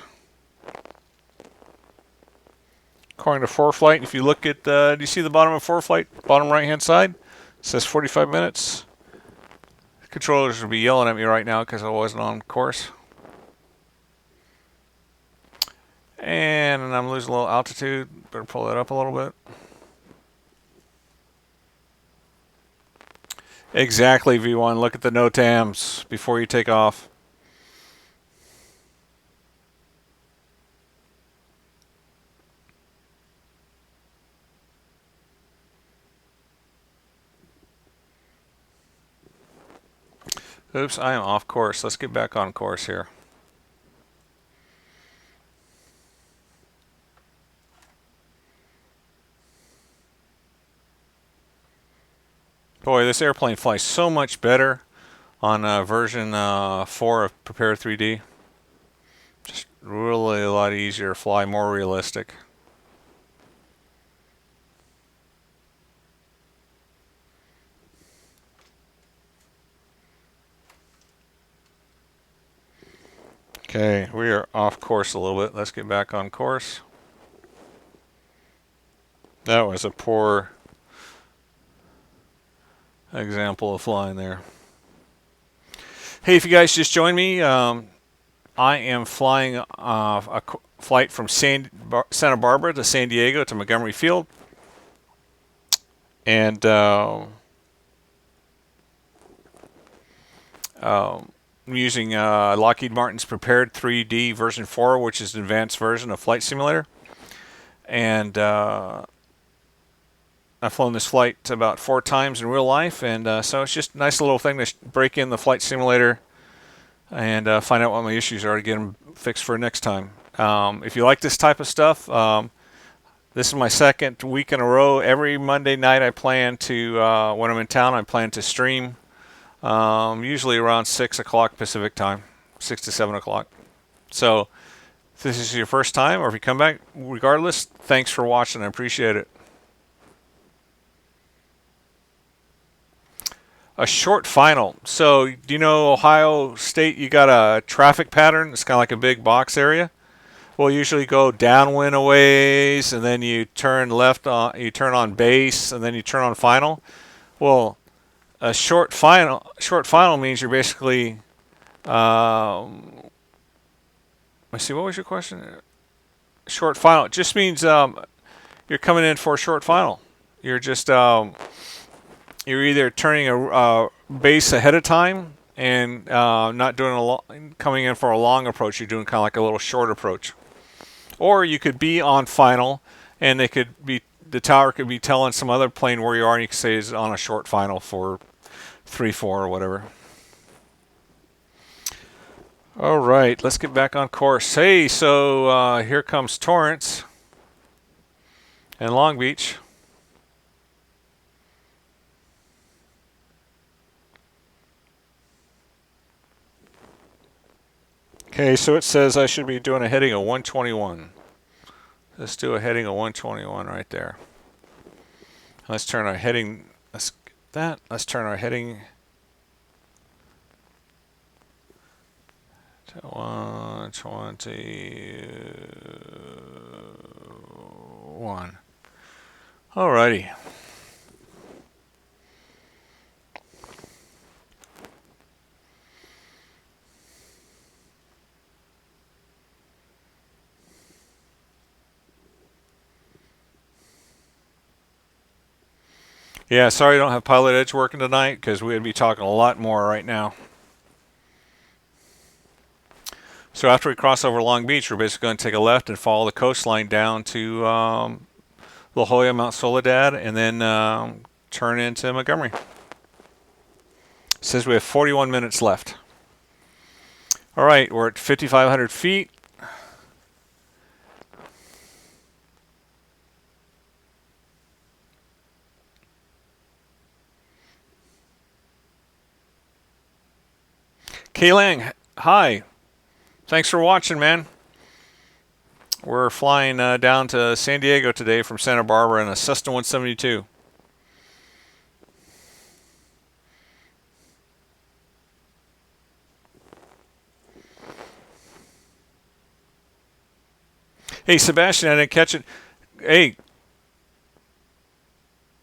According to ForeFlight, if you look at, do you see the bottom of ForeFlight? Bottom right-hand side? It says 45 minutes. The controllers will be yelling at me right now because I wasn't on course. And I'm losing a little altitude. Better pull that up a little bit. Exactly, V1. Look at the NOTAMs before you take off. Oops, I am off course. Let's get back on course here. Boy, this airplane flies so much better on version 4 of Prepare 3D. Just really a lot easier to fly, more realistic. Okay, we are off course a little bit. Let's get back on course. That was a poor example of flying there. Hey, if you guys just joined me, I am flying a flight from Santa Barbara to San Diego to Montgomery Field. And I'm using Lockheed Martin's Prepared 3D version 4, which is an advanced version of Flight Simulator. And I've flown this flight about 4 times in real life, and so it's just a nice little thing to break in the Flight Simulator and find out what my issues are to get them fixed for next time. If you like this type of stuff, this is my second week in a row. Every Monday night I plan to, when I'm in town, I plan to stream, usually around 6 o'clock Pacific time, 6 to 7 o'clock. So if this is your first time, or if you come back, regardless, thanks for watching. I appreciate it. A short final. So, do you know Ohio State, you got a traffic pattern? It's kind of like a big box area. Well, you usually go downwind a ways, and then you turn left on, you turn on base, and then you turn on final. Well, a short final means you're basically, let's see, what was your question? Short final. It just means you're coming in for a short final. You're just, you're either turning a base ahead of time and not doing coming in for a long approach. You're doing kind of like a little short approach. Or you could be on final, and the tower could be telling some other plane where you are, and you could say it's on a short final for 3-4 or whatever. All right, let's get back on course. Hey, so here comes Torrance and Long Beach. Okay, so it says I should be doing a heading of 121. Let's do a heading of 121 right there. Let's turn our heading, let's get that. Let's turn our heading to 121. Alrighty. Yeah, sorry I don't have Pilot Edge working tonight because we'd be talking a lot more right now. So after we cross over Long Beach, we're basically going to take a left and follow the coastline down to La Jolla, Mount Soledad, and then turn into Montgomery. It says we have 41 minutes left. All right, we're at 5,500 feet. K-Lang, hi. Thanks for watching, man. We're flying down to San Diego today from Santa Barbara in a Cessna 172. Hey, Sebastian, I didn't catch it. Hey,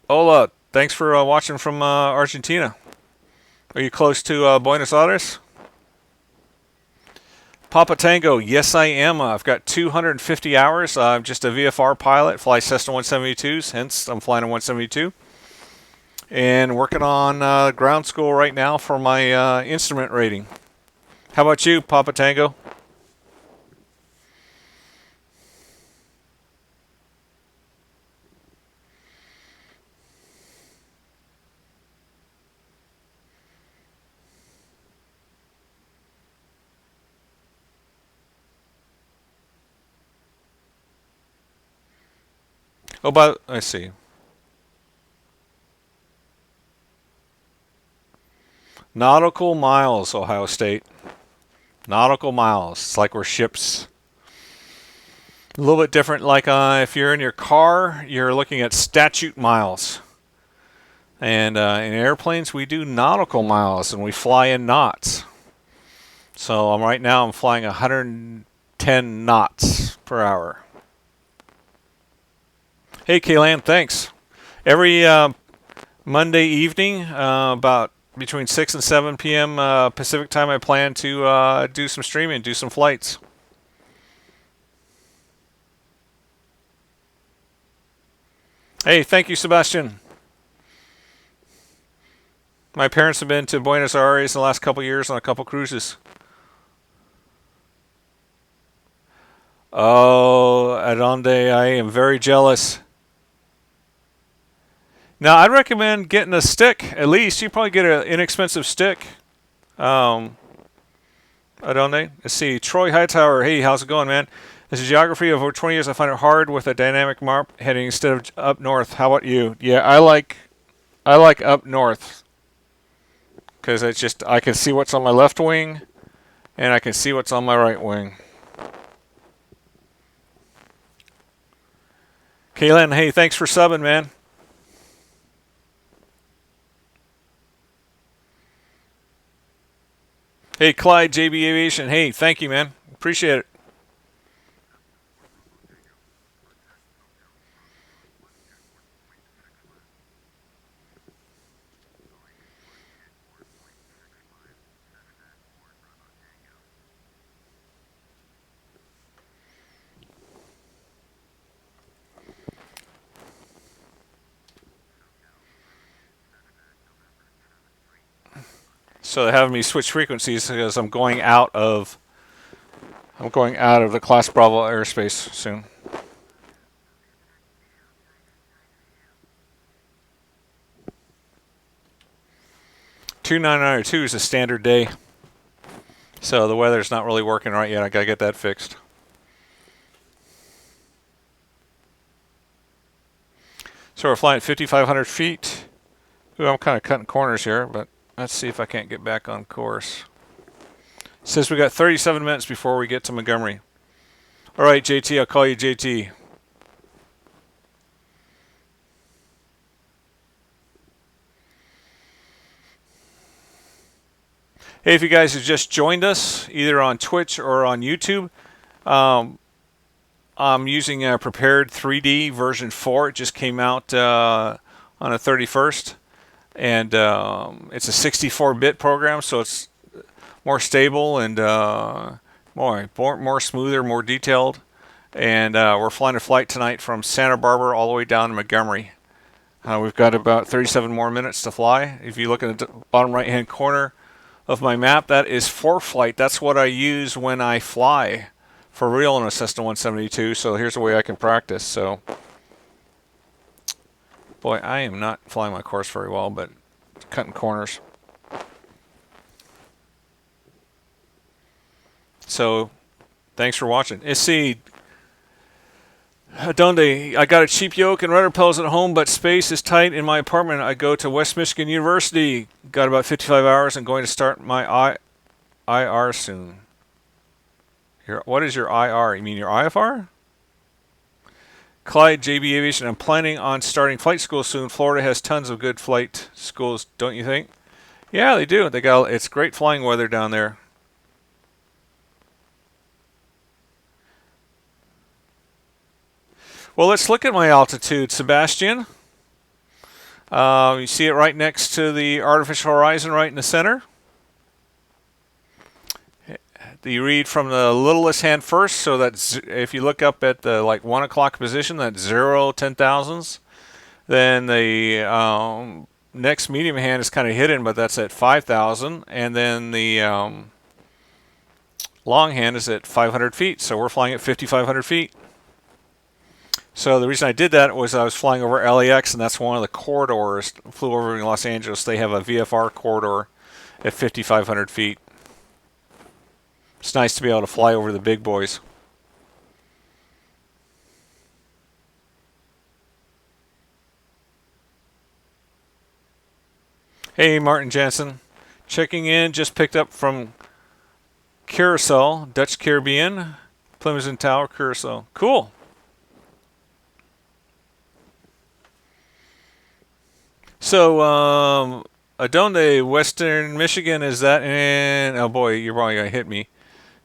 hola. Thanks for watching from Argentina. Are you close to Buenos Aires? Papa Tango, yes I am. I've got 250 hours. I'm just a VFR pilot, fly Cessna 172s, hence I'm flying a 172. And working on ground school right now for my instrument rating. How about you, Papa Tango? Oh, but I see. Nautical miles, Ohio State. Nautical miles. It's like we're ships. A little bit different. Like if you're in your car, you're looking at statute miles. And in airplanes, we do nautical miles, and we fly in knots. So right now I'm flying 110 knots per hour. Hey, Kaylan, thanks. Every Monday evening, about between 6 and 7 p.m. Pacific time, I plan to do some streaming, do some flights. Hey, thank you, Sebastian. My parents have been to Buenos Aires in the last couple years on a couple cruises. Oh, Adonde, I am very jealous. Now, I'd recommend getting a stick. At least you probably get an inexpensive stick. Adonde, let's see. Troy Hightower, hey, how's it going, man? As a geography of over 20 years, I find it hard with a dynamic map heading instead of up north. How about you? Yeah, I like up north because it's just I can see what's on my left wing, and I can see what's on my right wing. Kaylin, hey, thanks for subbing, man. Hey, Clyde, JB Aviation. Hey, thank you, man. Appreciate it. So they're having me switch frequencies because I'm going out of the Class Bravo airspace soon. 2992 is a standard day. So the weather's not really working right yet. I gotta get that fixed. So we're flying at 5,500 feet. Ooh, I'm kind of cutting corners here, but let's see if I can't get back on course. It says we got 37 minutes before we get to Montgomery. All right, JT, I'll call you JT. Hey, if you guys have just joined us, either on Twitch or on YouTube, I'm using a prepared 3D version 4. It just came out on the 31st. And it's a 64-bit program, so it's more stable and more smoother, more detailed. And we're flying a flight tonight from Santa Barbara all the way down to Montgomery. We've got about 37 more minutes to fly. If you look at the bottom right-hand corner of my map, that is ForeFlight. That's what I use when I fly for real in a Cessna 172. So here's a way I can practice. So, boy, I am not flying my course very well, but cutting corners. So, thanks for watching. Let's see. Donde, I got a cheap yoke and rudder pedals at home, but space is tight in my apartment. I go to West Michigan University. Got about 55 hours and going to start my IR soon. What is your IR? You mean your IFR? Clyde, JB Aviation. I'm planning on starting flight school soon. Florida has tons of good flight schools, don't you think? Yeah, they do. It's great flying weather down there. Well, let's look at my altitude, Sebastian. You see it right next to the artificial horizon right in the center. You read from the littlest hand first, so that's if you look up at the 1 o'clock position, that's 0 10,000s. Then the next medium hand is kind of hidden, but that's at 5,000. And then the long hand is at 500 feet, so we're flying at 5,500 feet. So the reason I did that was I was flying over LAX, and that's one of the corridors. I flew over in Los Angeles. They have a VFR corridor at 5,500 feet. It's nice to be able to fly over the big boys. Hey, Martin Jansen. Checking in. Just picked up from Curacao, Dutch Caribbean. Plimsoll Tower, Curacao. Cool. So, Adonde, Western Michigan, is that in... Oh boy, you're probably going to hit me.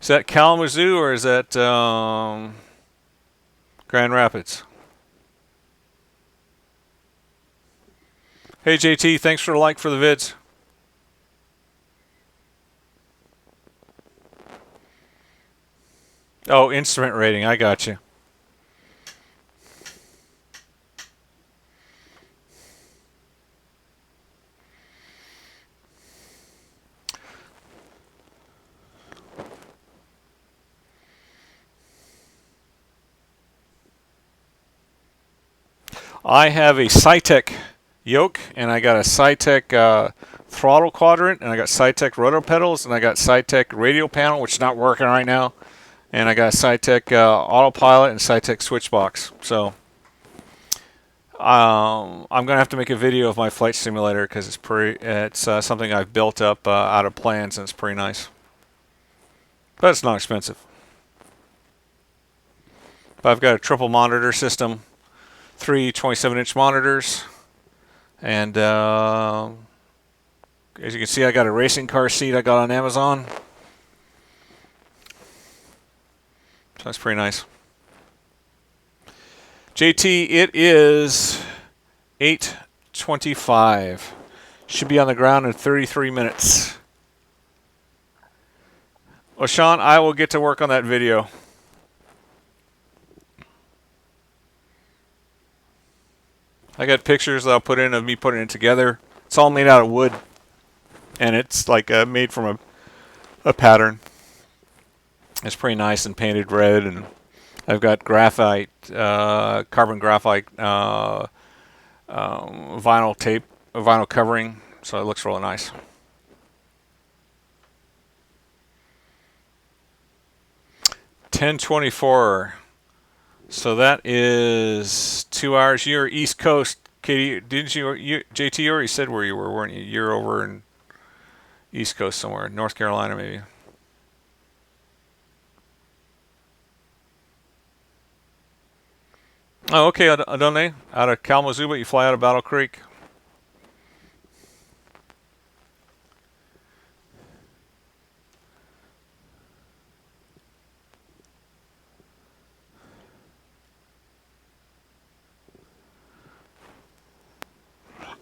Is that Kalamazoo or is that Grand Rapids? Hey JT, thanks for the like for the vids. Oh, instrument rating, I got you. I have a Cytec yoke, and I got a Cytec throttle quadrant, and I got Cytec rotor pedals, and I got Cytec radio panel, which is not working right now, and I got Cytec autopilot and Cytec switchbox. So I'm gonna have to make a video of my flight simulator because it's something I've built up out of plans, and it's pretty nice, but it's not expensive. But I've got a triple monitor system. 3 27-inch monitors, and as you can see, I got a racing car seat I got on Amazon, so that's pretty nice. JT, it is 8:25. Should be on the ground in 33 minutes. Well, Sean, I will get to work on that video. I got pictures that I'll put in of me putting it together. It's all made out of wood, and it's like made from a pattern. It's pretty nice and painted red, and I've got graphite, carbon graphite vinyl tape, vinyl covering, so it looks really nice. $10.24. So that is 2 hours. You're East Coast, Katie. Didn't you JT, you already said where you were, weren't you? You're over in East Coast somewhere, North Carolina maybe. Oh, okay, Adone, out of Kalamazoo, but you fly out of Battle Creek.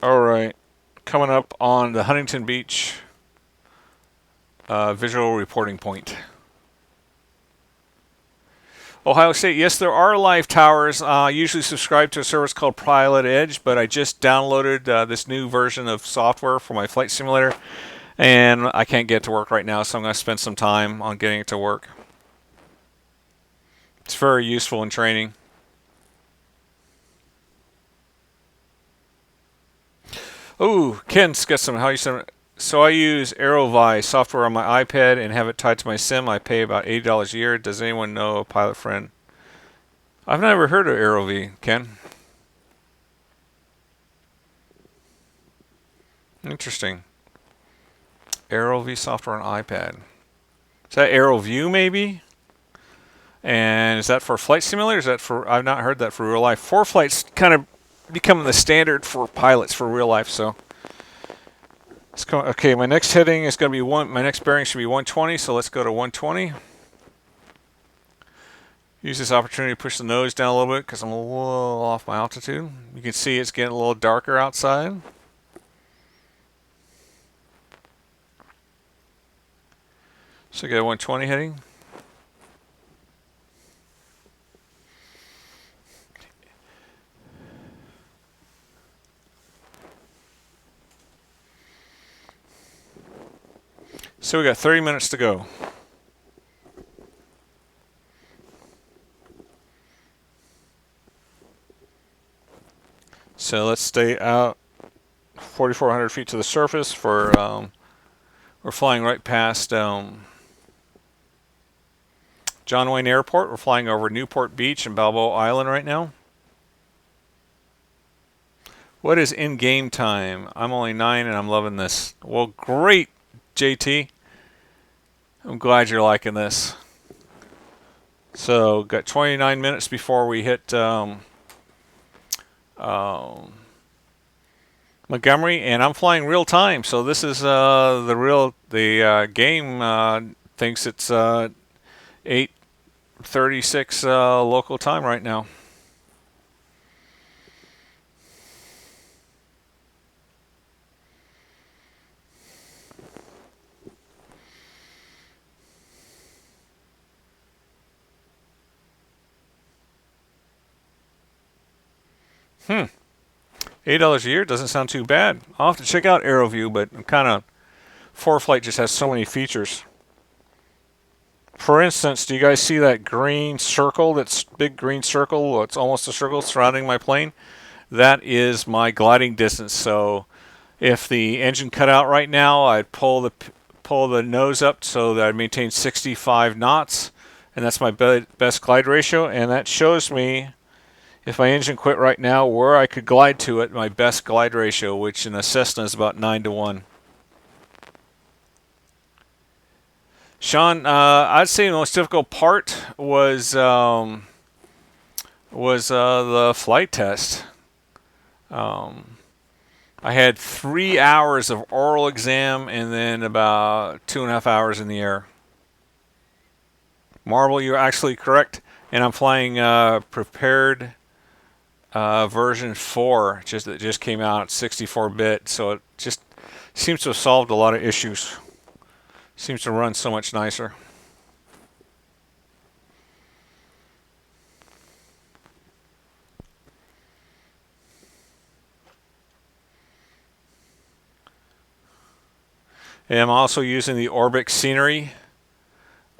All right, coming up on the Huntington Beach visual reporting point. Ohio State, yes, there are live towers. I usually subscribe to a service called Pilot Edge, but I just downloaded this new version of software for my flight simulator, and I can't get it to work right now, so I'm going to spend some time on getting it to work. It's very useful in training. Oh, Ken's got some. How you send? So I use AeroVi software on my iPad and have it tied to my sim. I pay about $80 a year. Does anyone know a pilot friend? I've never heard of AeroVi, Ken. Interesting. AeroVi software on iPad. Is that AeroView maybe? And is that for flight simulator? Is that for? I've not heard that for real life. ForeFlight's kind of becoming the standard for pilots for real life. So, okay. My next heading is going to be my next bearing should be 120. So let's go to 120. Use this opportunity to push the nose down a little bit because I'm a little off my altitude. You can see it's getting a little darker outside. So get a 120 heading. So we got 30 minutes to go. So let's stay out 4,400 feet to the surface for, we're flying right past John Wayne Airport. We're flying over Newport Beach and Balboa Island right now. What is in-game time? I'm only 9 and I'm loving this. Well, great, JT. I'm glad you're liking this. So, got 29 minutes before we hit Montgomery, and I'm flying real time. So this is the game thinks it's 8:36 local time right now. $8 a year doesn't sound too bad. I'll have to check out AeroView, but I'm kind of ForeFlight just has so many features. For instance, do you guys see that green circle? That's big green circle. It's almost a circle surrounding my plane. That is my gliding distance. So if the engine cut out right now, I'd pull the nose up so that I maintain 65 knots, and that's my best glide ratio. And that shows me, if my engine quit right now, where I could glide to at my best glide ratio, which in a Cessna is about 9-to-1. Sean, I'd say the most difficult part was the flight test. I had 3 hours of oral exam and then about 2.5 hours in the air. Marvel, you're actually correct. And I'm flying prepared version 4, that just came out, 64-bit. So it just seems to have solved a lot of issues. Seems to run so much nicer. And I'm also using the Orbix scenery,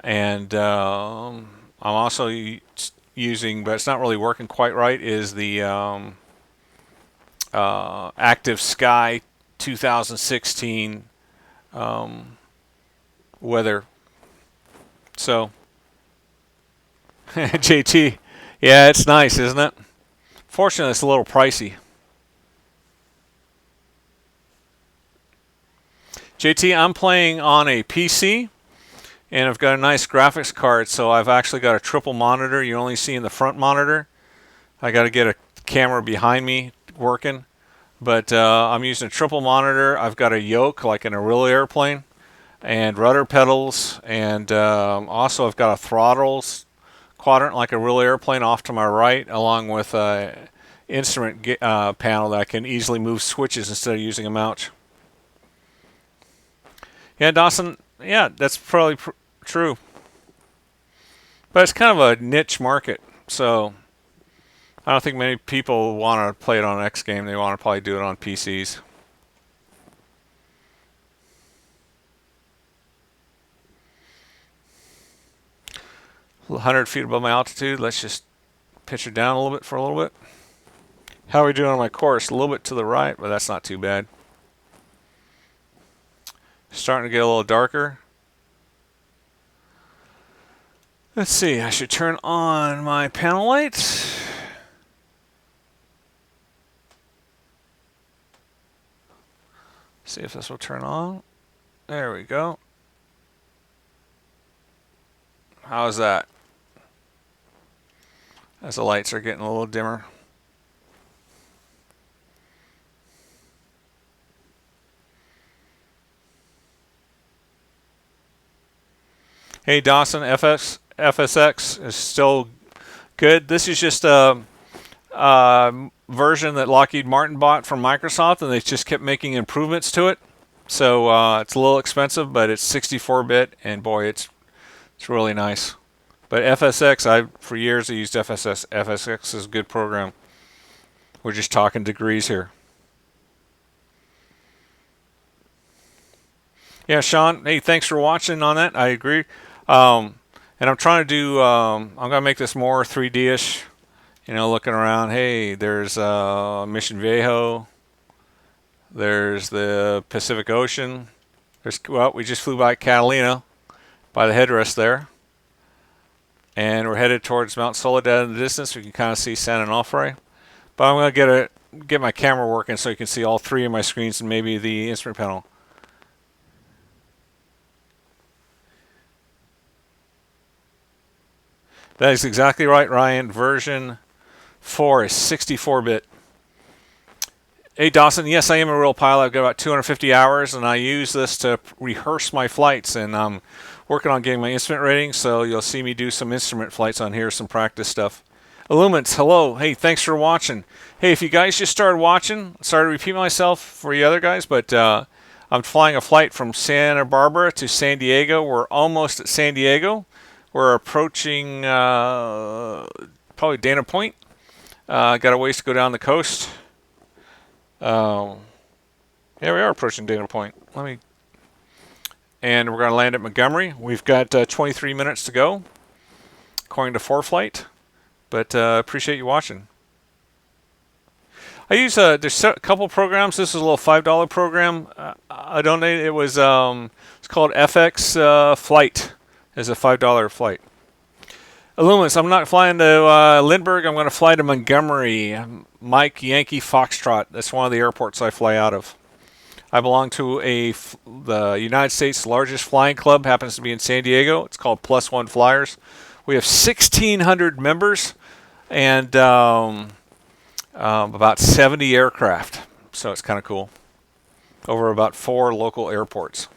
and I'm also using, but it's not really working quite right, is the Active Sky 2016 weather. So JT, yeah, it's nice, isn't it? Fortunately, it's a little pricey. JT, I'm playing on a PC, and I've got a nice graphics card, so I've actually got a triple monitor. You only see in the front monitor. I got to get a camera behind me working, but I'm using a triple monitor. I've got a yoke like in a real airplane, and rudder pedals, and also I've got a throttles quadrant like a real airplane off to my right, along with a instrument panel that I can easily move switches instead of using a mouse. Yeah, Dawson, yeah, that's probably true. But it's kind of a niche market, so I don't think many people want to play it on X game. They want to probably do it on PCs. 100 feet above my altitude. Let's just pitch it down a little bit for a little bit. How are we doing on my course? A little bit to the right, but that's not too bad. Starting to get a little darker. Let's see, I should turn on my panel lights. See if this will turn on. There we go. How's that? As the lights are getting a little dimmer. Hey Dawson, FSX is still good. This is just a version that Lockheed Martin bought from Microsoft, and they just kept making improvements to it. So it's a little expensive, but it's 64-bit, and boy, it's really nice. But FSX, for years I used FSX. FSX is a good program. We're just talking degrees here. Yeah, Sean. Hey, thanks for watching on that. I agree. And I'm trying to do. I'm gonna make this more 3D-ish. You know, looking around. Hey, there's Mission Viejo. There's the Pacific Ocean. Well, we just flew by Catalina, by the headrest there. And we're headed towards Mount Soledad in the distance. We can kind of see San Onofre. But I'm going to get my camera working so you can see all three of my screens and maybe the instrument panel. That is exactly right, Ryan. Version 4 is 64-bit. Hey, Dawson. Yes, I am a real pilot. I've got about 250 hours, and I use this to rehearse my flights. And I'm working on getting my instrument rating, so you'll see me do some instrument flights on here, some practice stuff. Illumins, hello. Hey, thanks for watching. Hey, if you guys just started watching, sorry to repeat myself for you other guys, but I'm flying a flight from Santa Barbara to San Diego. We're almost at San Diego. We're approaching probably Dana Point. Got a ways to go down the coast. Yeah, we are approaching Dana Point. And we're going to land at Montgomery. We've got 23 minutes to go, according to ForeFlight. But appreciate you watching. I use there's a couple programs. This is a little $5 program. I donated. It was it's called FX Flight. It's a $5 flight. Illumins, I'm not flying to Lindbergh. I'm going to fly to Montgomery. Mike Yankee Foxtrot. That's one of the airports I fly out of. I belong to the United States' largest flying club. Happens to be in San Diego. It's called Plus One Flyers. We have 1,600 members and about 70 aircraft. So it's kind of cool. Over about 4 local airports.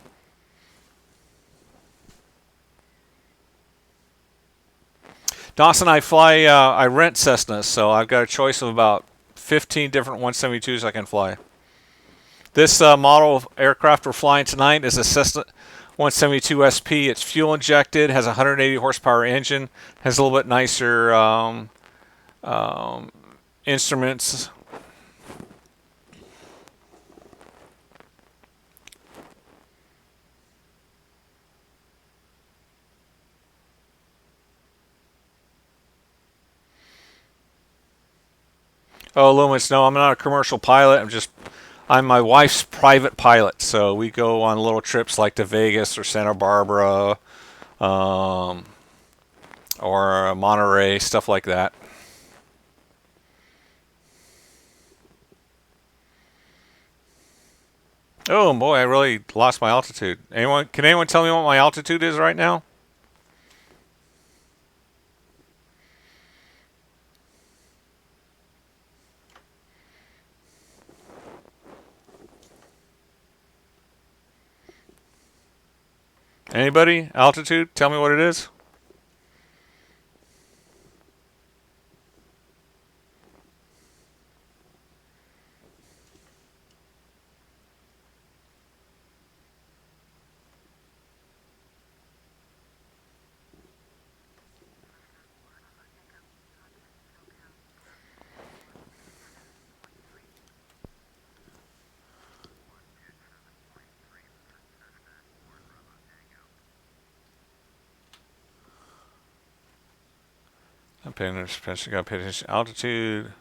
Dawson, I rent Cessna, so I've got a choice of about 15 different 172s I can fly. This model of aircraft we're flying tonight is a Cessna 172 SP. It's fuel injected, has a 180 horsepower engine, has a little bit nicer instruments. Oh, Lumens, no, I'm not a commercial pilot. I'm my wife's private pilot. So we go on little trips like to Vegas or Santa Barbara or Monterey, stuff like that. Oh boy, I really lost my altitude. Can anyone tell me what my altitude is right now? Anybody? Altitude? Tell me what it is. I'm paying attention. Got to pay attention. Altitude.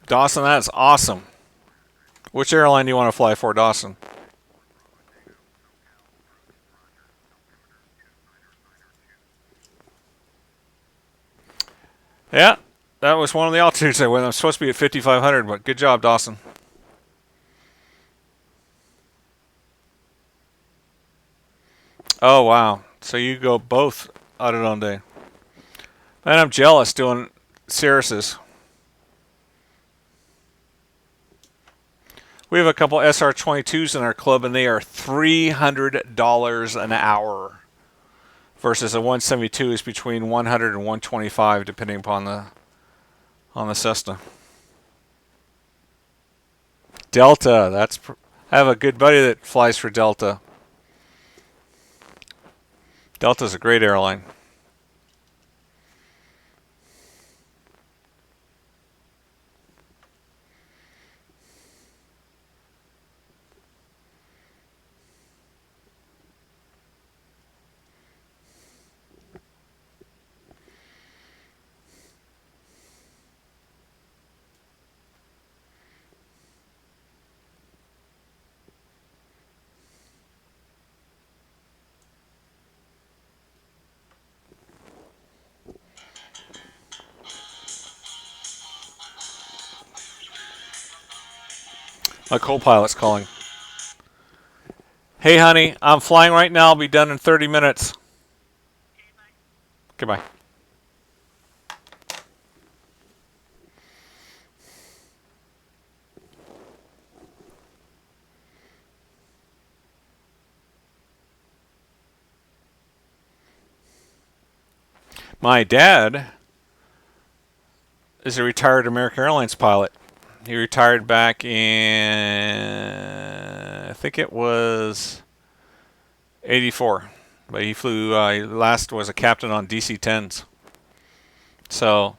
Dawson, that's awesome. Which airline do you want to fly for, Dawson? Yeah, that was one of the altitudes I went. I'm supposed to be at 5,500, but good job, Dawson. Oh, wow. So you go both out of Donde. Man, I'm jealous doing Cirrus's. We have a couple SR22s in our club, and they are $300 an hour. Versus a 172 is between 100 and 125, depending upon the Cessna. Delta. I have a good buddy that flies for Delta. Delta's a great airline. My co-pilot's calling. Hey, honey, I'm flying right now. I'll be done in 30 minutes. Goodbye. My dad is a retired American Airlines pilot. He retired back in, I think it was 84. But he flew, last was a captain on DC-10s. So,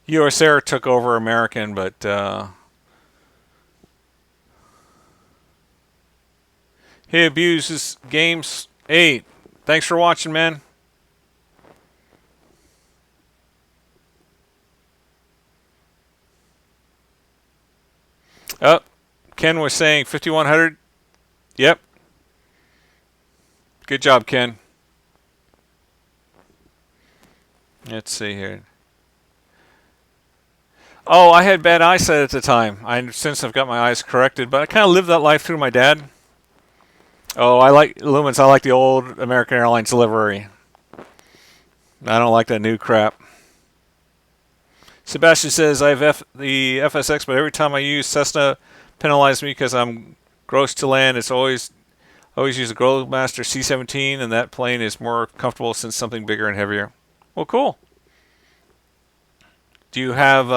US Air took over American, but he abuses games 8. Thanks for watching, man. Oh, Ken was saying 5,100. Yep. Good job, Ken. Let's see here. Oh, I had bad eyesight at the time. Since I've got my eyes corrected, but I kind of lived that life through my dad. Oh, I like Lumens. I like the old American Airlines livery. I don't like that new crap. Sebastian says I have the FSX, but every time I use Cessna, penalize me because I'm gross to land. It's always use the Globemaster C-17, and that plane is more comfortable since something bigger and heavier. Well, cool. Do you have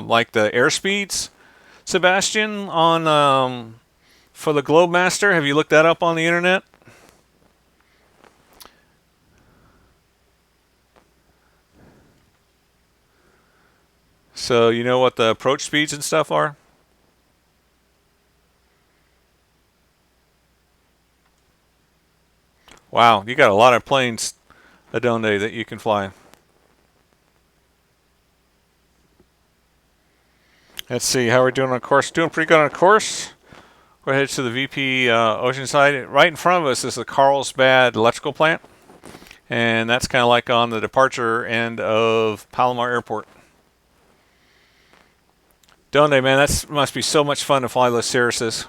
like the airspeeds, Sebastian, on for the Globemaster? Have you looked that up on the internet? So you know what the approach speeds and stuff are? Wow, you got a lot of planes, Adonde, that you can fly. Let's see how we're doing on course. Doing pretty good on course. We're headed to the VP Oceanside. Right in front of us is the Carlsbad electrical plant. And that's kind of like on the departure end of Palomar Airport. Donde, man, that must be so much fun to fly those Cirruses.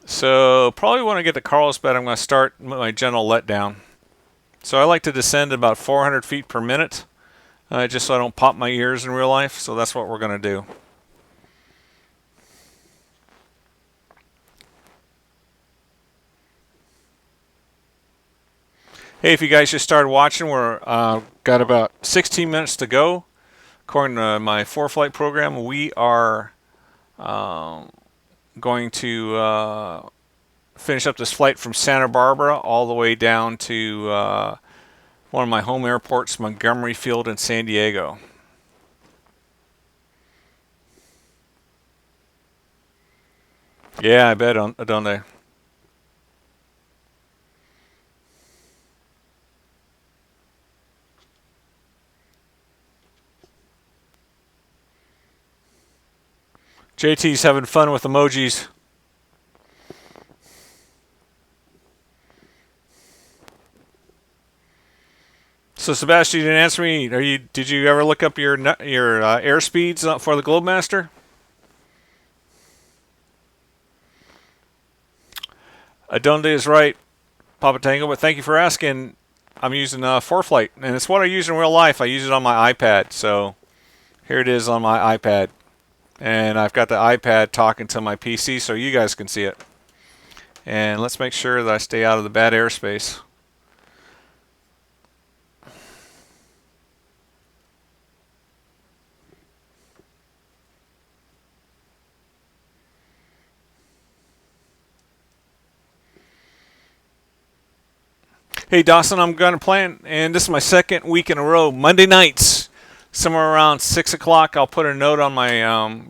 So probably when I get to Carlsbad, I'm going to start my general letdown. So I like to descend at about 400 feet per minute, just so I don't pop my ears in real life. So that's what we're going to do. Hey, if you guys just started watching, we're got about 16 minutes to go. According to my 4-flight program, we are going to finish up this flight from Santa Barbara all the way down to one of my home airports, Montgomery Field in San Diego. Yeah, I bet, don't they? JT's having fun with emojis. So Sebastian, you didn't answer me. Did you ever look up your air speeds for the Globemaster? Adonde is right, Papa Tango, but thank you for asking. I'm using ForeFlight, and it's what I use in real life. I use it on my iPad, so here it is on my iPad. And I've got the iPad talking to my PC so you guys can see it. And let's make sure that I stay out of the bad airspace. Hey Dawson, I'm going to plan, and this is my second week in a row, Monday nights, somewhere around 6 o'clock. I'll put a note on my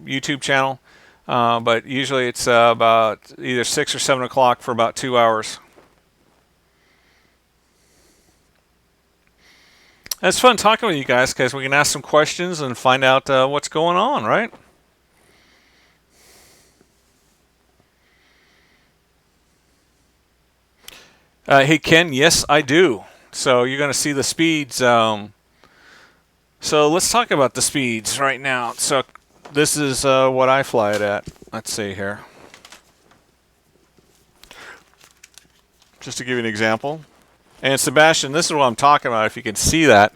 YouTube channel, but usually it's about either 6 or 7 o'clock for about 2 hours. It's fun talking with you guys because we can ask some questions and find out what's going on, right? Hey Ken, yes I do. So you're going to see the speeds. So let's talk about the speeds right now. So this is what I fly it at. Let's see here. Just to give you an example. And Sebastian, this is what I'm talking about. If you can see that,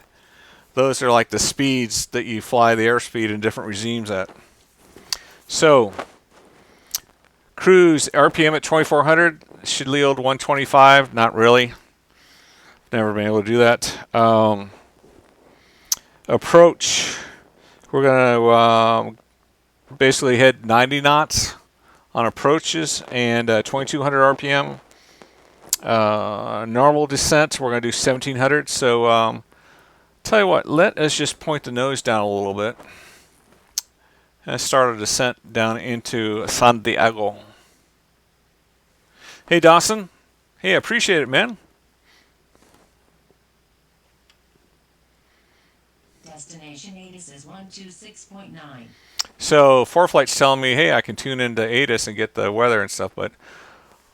those are like the speeds that you fly the airspeed in different regimes at. So cruise RPM at 2400. Should yield 125. Not really. Never been able to do that. Approach. We're going to basically hit 90 knots on approaches and 2200 RPM. Normal descent, we're going to do 1700. So tell you what, let us just point the nose down a little bit and start a descent down into San Diego. Hey Dawson, hey, I appreciate it, man. Destination ATIS is 126.9. So ForeFlight's telling me, hey, I can tune into ATIS and get the weather and stuff, but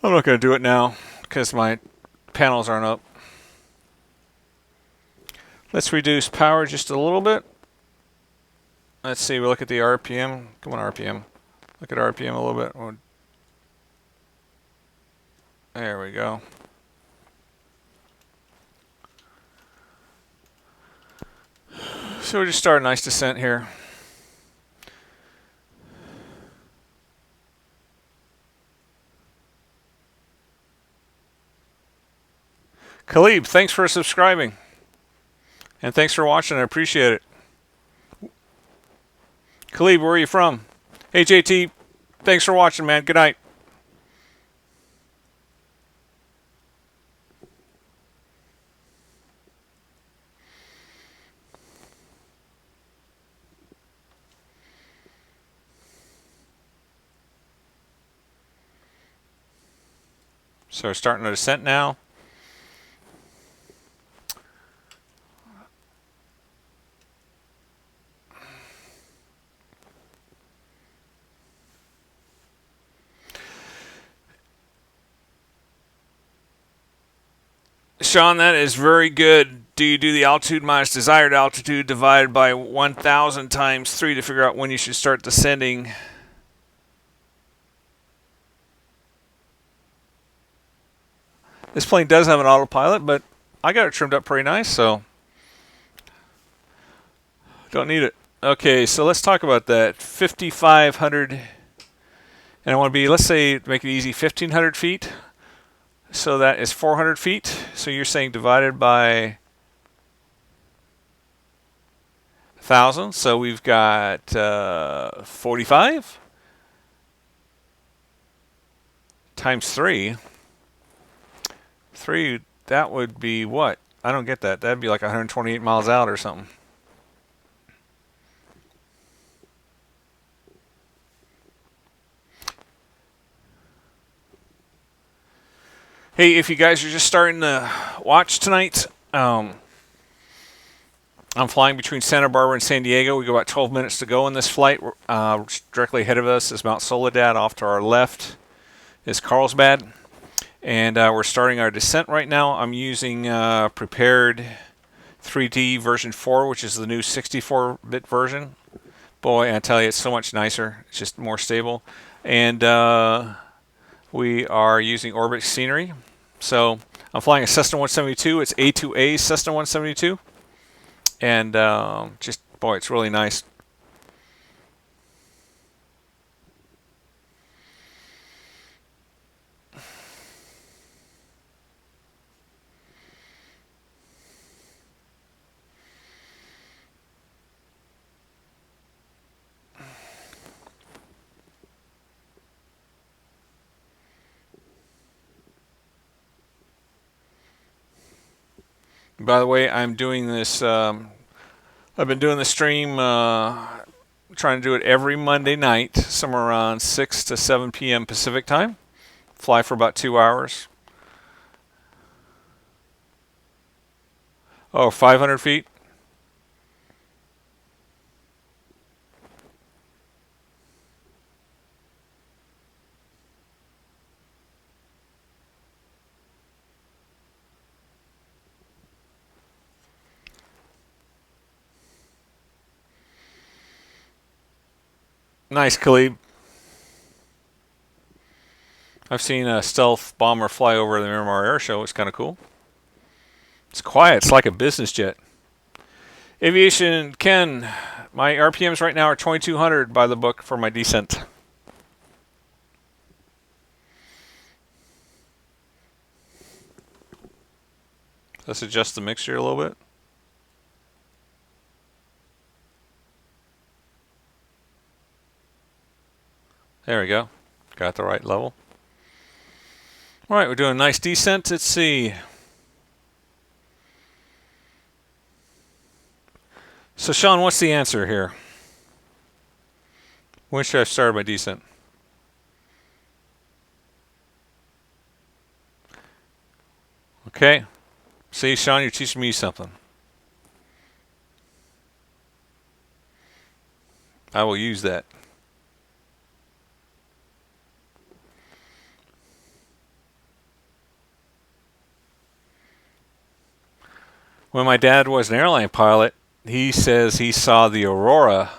I'm not going to do it now because my panels aren't up. Let's reduce power just a little bit. Let's see, we look at the RPM. Come on, RPM. Look at RPM a little bit. There we go. So we just start a nice descent here. Khalib, thanks for subscribing. And thanks for watching. I appreciate it. Khalib, where are you from? Hey, JT, thanks for watching, man. Good night. So we're starting a descent now. Sean, that is very good. Do you do the altitude minus desired altitude divided by 1,000 times 3 to figure out when you should start descending? This plane does have an autopilot, but I got it trimmed up pretty nice, so don't need it. Okay, so let's talk about that. 5,500, and I want to be, let's say, to make it easy, 1,500 feet. So that is 400 feet. So you're saying divided by 1,000. So we've got 45 times 3. 3, that would be what? I don't get that. That'd be like 128 miles out or something. Hey, if you guys are just starting to watch tonight, I'm flying between Santa Barbara and San Diego. We got about 12 minutes to go in this flight. Directly ahead of us is Mount Soledad. Off to our left is Carlsbad. And we're starting our descent right now. I'm using prepared 3D version 4, which is the new 64-bit version. Boy, I tell you, it's so much nicer. It's just more stable. And we are using orbit scenery. So I'm flying a Cessna 172. It's A2A Cessna 172. And just, boy, it's really nice. By the way, I'm doing this. I've been doing the stream, trying to do it every Monday night, somewhere around 6 to 7 p.m. Pacific time. Fly for about 2 hours. Oh, 500 feet. Nice, Khalid. I've seen a stealth bomber fly over the Miramar Air Show. It's kind of cool. It's quiet. It's like a business jet. Aviation Ken, my RPMs right now are 2200 by the book for my descent. Let's adjust the mixture a little bit. There we go. Got the right level. All right, we're doing a nice descent. Let's see. So, Sean, what's the answer here? When should I start my descent? Okay. See, Sean, you're teaching me something. I will use that. When my dad was an airline pilot, he says he saw the aurora.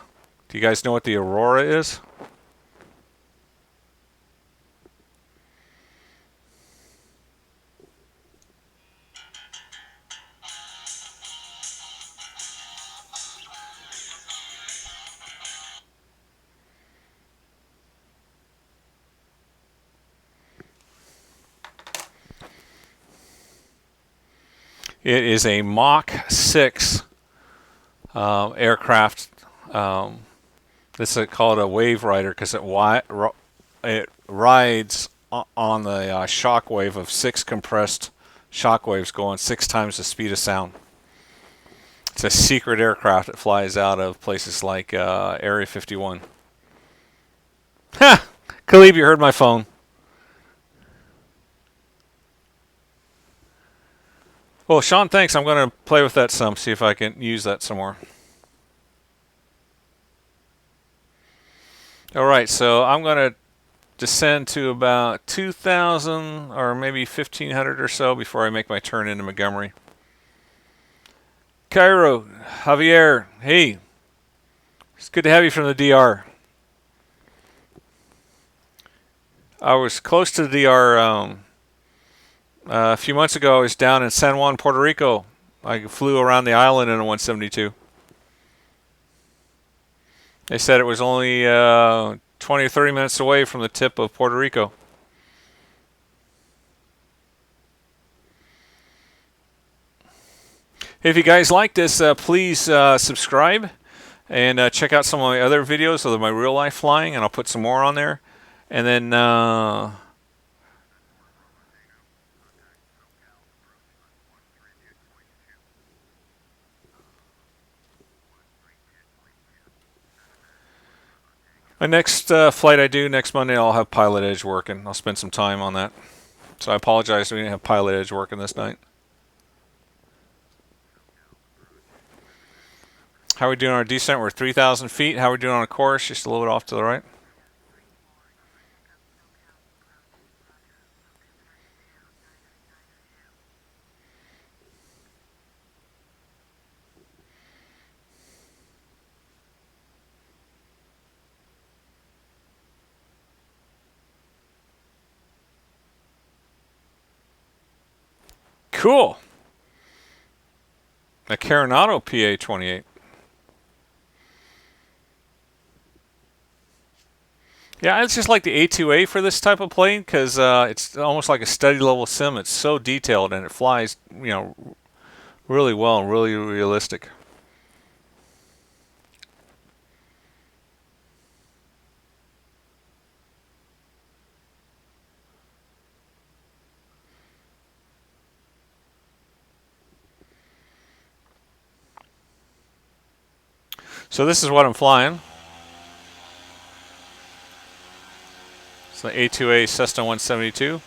Do you guys know what the aurora is? It is a Mach 6 aircraft. This is called a wave rider because it rides on the shock wave of 6 compressed shock waves going 6 times the speed of sound. It's a secret aircraft that flies out of places like Area 51. Ha! Khalib, you heard my phone. Well, Sean, thanks. I'm going to play with that some, see if I can use that some more. All right, so I'm going to descend to about 2,000 or maybe 1,500 or so before I make my turn into Montgomery. Cairo, Javier, hey. It's good to have you from the DR. I was close to the DR a few months ago. I was down in San Juan, Puerto Rico. I flew around the island in a 172. They said it was only 20 or 30 minutes away from the tip of Puerto Rico. If you guys like this, please subscribe and check out some of my other videos of my real life flying, and I'll put some more on there. And then My next flight I do next Monday, I'll have Pilot Edge working. I'll spend some time on that. So I apologize we didn't have Pilot Edge working this night. How are we doing on our descent? We're 3,000 feet. How are we doing on a course? Just a little bit off to the right. Cool. A Carenado PA-28. Yeah, it's just like the A2A for this type of plane because it's almost like a study level sim. It's so detailed and it flies, really well and really realistic. So this is what I'm flying. It's the A2A Cessna 172.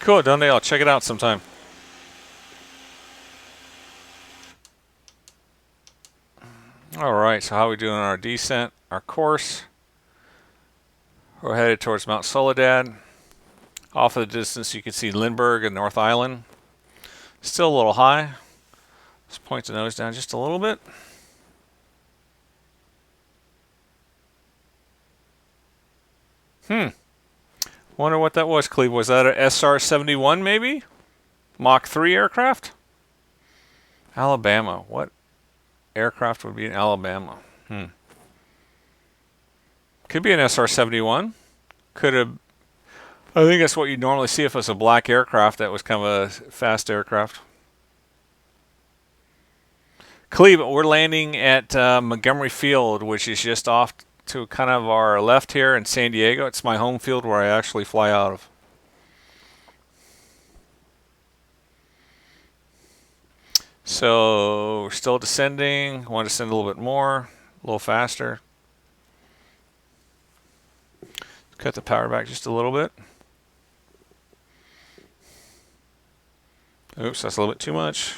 Cool, Dundee. I'll check it out sometime. All right, so how are we doing on our descent, our course? We're headed towards Mount Soledad. Off of the distance, you can see Lindbergh and North Island. Still a little high. Let's point the nose down just a little bit. Wonder what that was, Cleve. Was that a SR-71 maybe? Mach 3 aircraft? Alabama. What aircraft would be in Alabama? Could be an SR-71. Could have. I think that's what you'd normally see if it was a black aircraft that was kind of a fast aircraft. Cleve, we're landing at Montgomery Field, which is just off to kind of our left here in San Diego. It's my home field where I actually fly out of. So we're still descending. I want to descend a little bit more, a little faster. Cut the power back just a little bit. Oops, that's a little bit too much.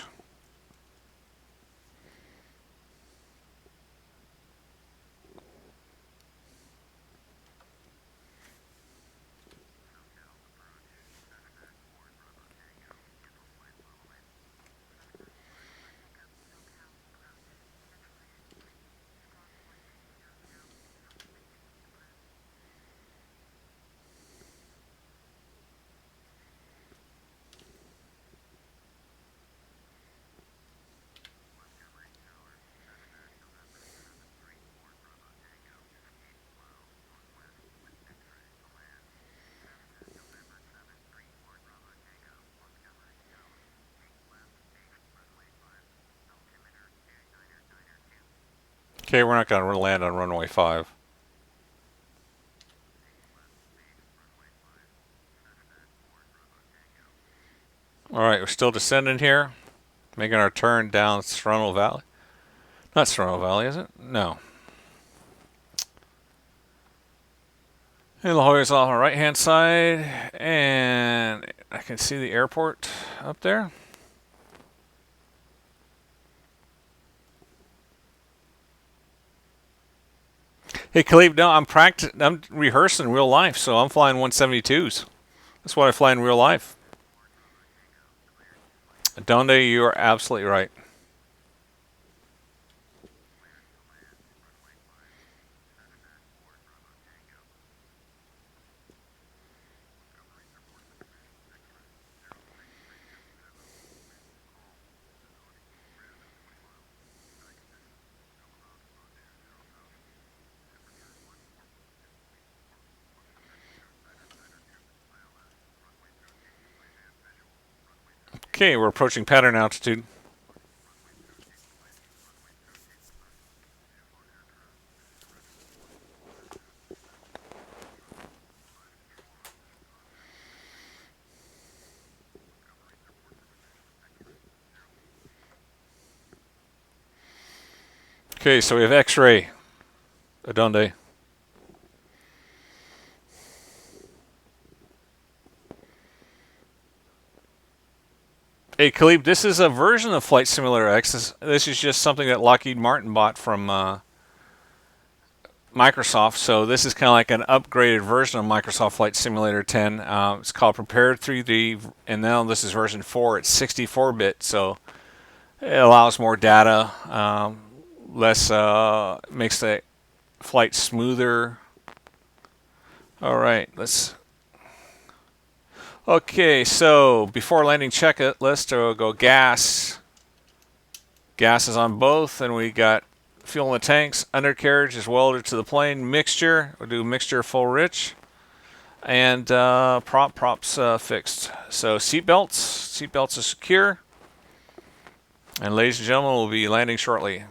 Okay, we're not going to land on runway 5. All right, we're still descending here, making our turn down Serrano Valley. Not Serrano Valley, is it? No. And La Jolla's on the right-hand side, and I can see the airport up there. Hey, Khalib, no, I'm rehearsing in real life, so I'm flying 172s. That's what I fly in real life. Donde, you are absolutely right. Okay, we're approaching pattern altitude. Okay, so we have X-ray. Adonde. Hey, Khalib, this is a version of Flight Simulator X. This is just something that Lockheed Martin bought from Microsoft. So this is kind of like an upgraded version of Microsoft Flight Simulator 10. It's called Prepared 3D, and now this is version 4. It's 64-bit, so it allows more data, makes the flight smoother. All right, let's. Okay, so before landing checklist, we'll go gas. Gas is on both, and we got fuel in the tanks. Undercarriage is welded to the plane. Mixture, we'll do mixture full rich. And props fixed. So seatbelts are secure. And ladies and gentlemen, we'll be landing shortly.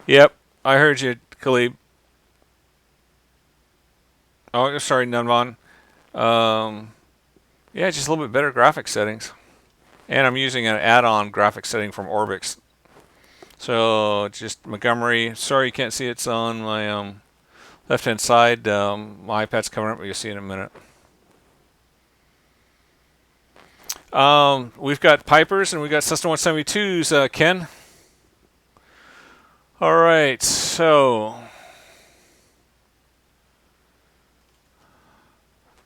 Yep, I heard you, Khalib. Oh, sorry, Nunvan. Yeah, just a little bit better graphics settings. And I'm using an add-on graphics setting from Orbix. So just Montgomery. Sorry you can't see it's on my left-hand side. My iPad's coming up, but you'll see in a minute. We've got Pipers and we've got Cessna 172s, Ken. All right, so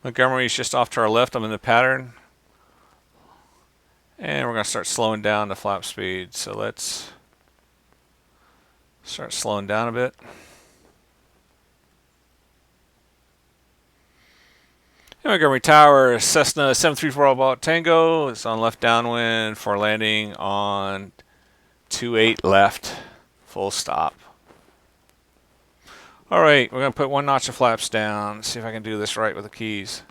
Montgomery's just off to our left. I'm in the pattern. And we're going to start slowing down the flap speed. So let's start slowing down a bit. Montgomery Tower, Cessna 734 Alpha Tango is on left downwind for landing on 28 left, full stop. All right, we're going to put one notch of flaps down. See if I can do this right with the keys.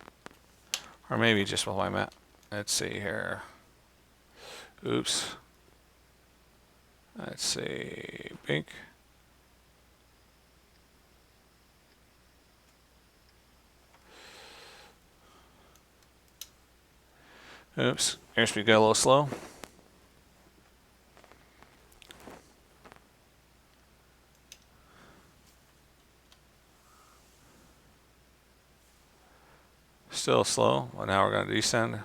Or maybe just with my map. Let's see here. Oops. Let's see. Pink. Oops. Airspeed got a little slow. Still slow. Well, now we're going to descend.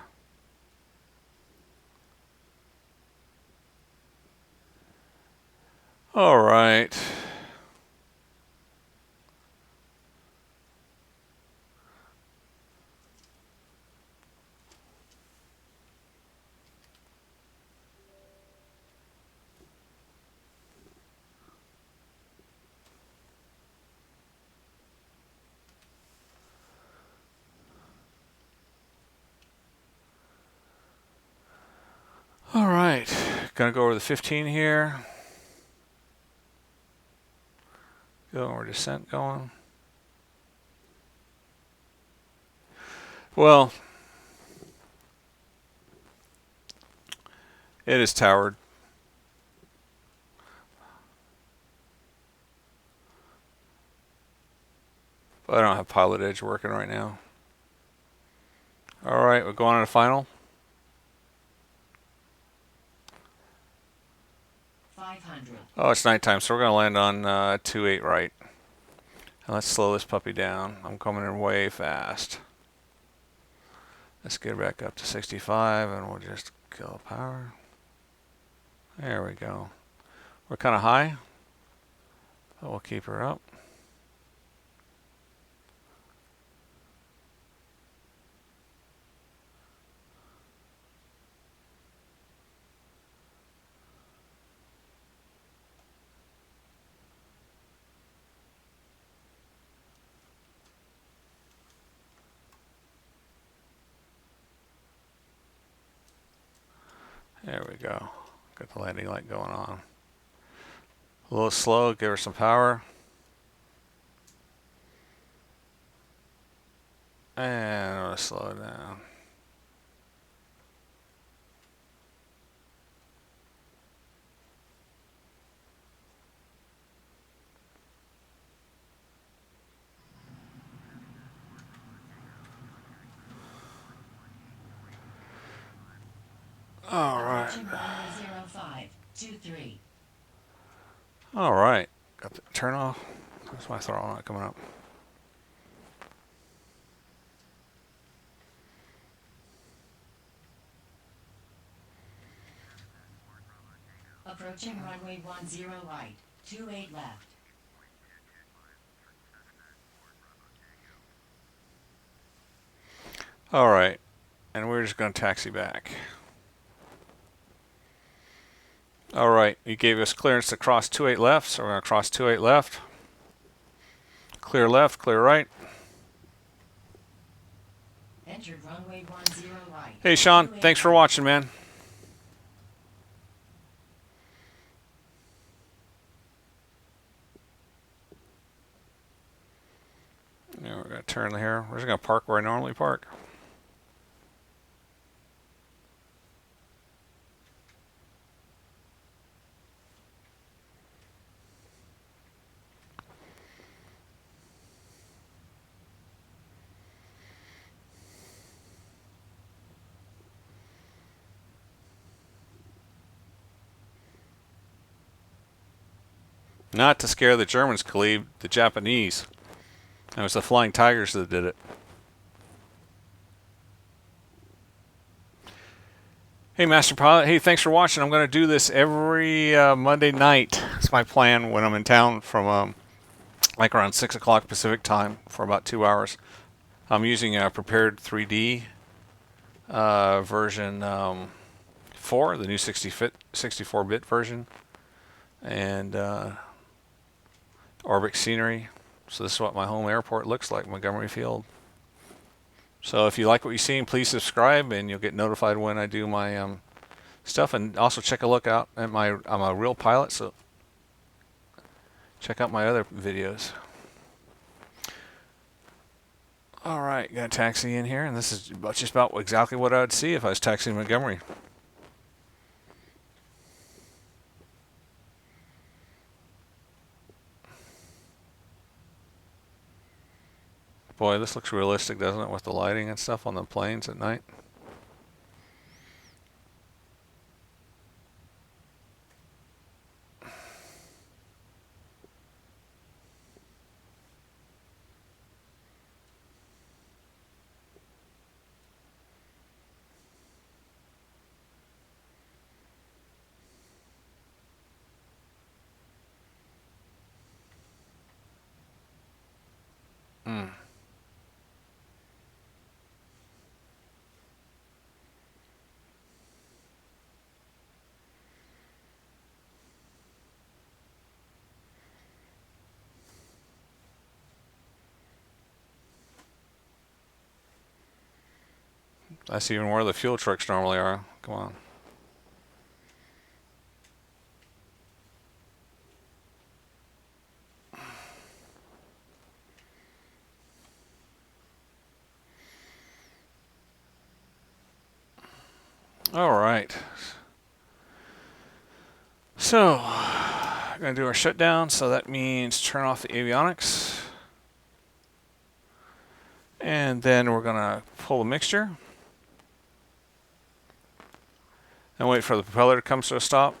All right. All right. Gonna go over the 15 here. Go over descent going. Well, it is towered. But I don't have pilot edge working right now. All right, we're going on to final. 500. Oh, it's nighttime, so we're going to land on 2.8 right. And let's slow this puppy down. I'm coming in way fast. Let's get back up to 65, and we'll just kill the power. There we go. We're kind of high, but we'll keep her up. There we go. Got the landing light going on. A little slow, give her some power. And we'll slow it down. All right. Approaching runway 05. 23. All right, got the turn off. That's my throttle not coming up. Approaching runway 10 right, 28 left. All right, and we're just going to taxi back. All right, you gave us clearance to cross 28 left, so we're going to cross 28 left. Clear left, clear right. Entered runway 10 right. Hey, Sean, 28 thanks for left. watching, man. Yeah, we're going to turn here. We're just going to park where I normally park. Not to scare the Germans, Khalib, the Japanese. It was the Flying Tigers that did it. Hey, Master Pilot. Hey, thanks for watching. I'm going to do this every Monday night. It's my plan when I'm in town from like around 6 o'clock Pacific time for about 2 hours. I'm using a prepared 3D version 4, the new 64-bit version, and Orbix scenery. So this is what my home airport looks like, Montgomery Field. So if you like what you've seen, please subscribe, and you'll get notified when I do my stuff. And also check a look out at my. I'm a real pilot, so check out my other videos. All right, got a taxi in here, and this is just about exactly what I would see if I was taxiing Montgomery. Boy, this looks realistic, doesn't it, with the lighting and stuff on the planes at night? That's even where the fuel trucks normally are. Come on. All right. So, we're going to do our shutdown. So that means turn off the avionics. And then we're going to pull the mixture. And wait for the propeller to come to a stop.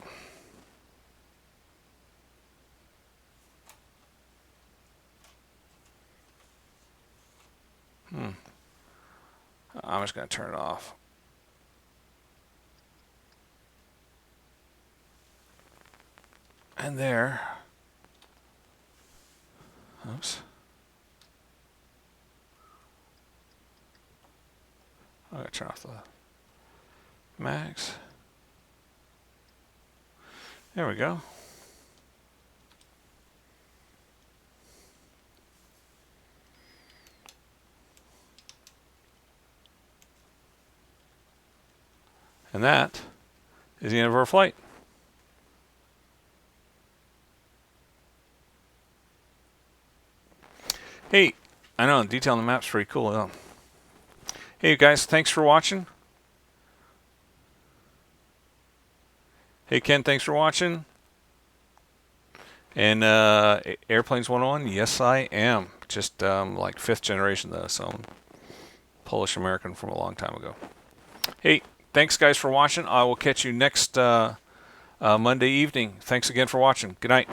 I'm just going to turn it off. And there. Oops. I'm going to turn off the mags. There we go. And that is the end of our flight. Hey, I know, detail on the map's pretty cool. Huh? Hey, guys, thanks for watching. Hey, Ken, thanks for watching. And Airplanes 101, yes, I am. Just like 5th generation, though, so I'm Polish-American from a long time ago. Hey, thanks, guys, for watching. I will catch you next Monday evening. Thanks again for watching. Good night.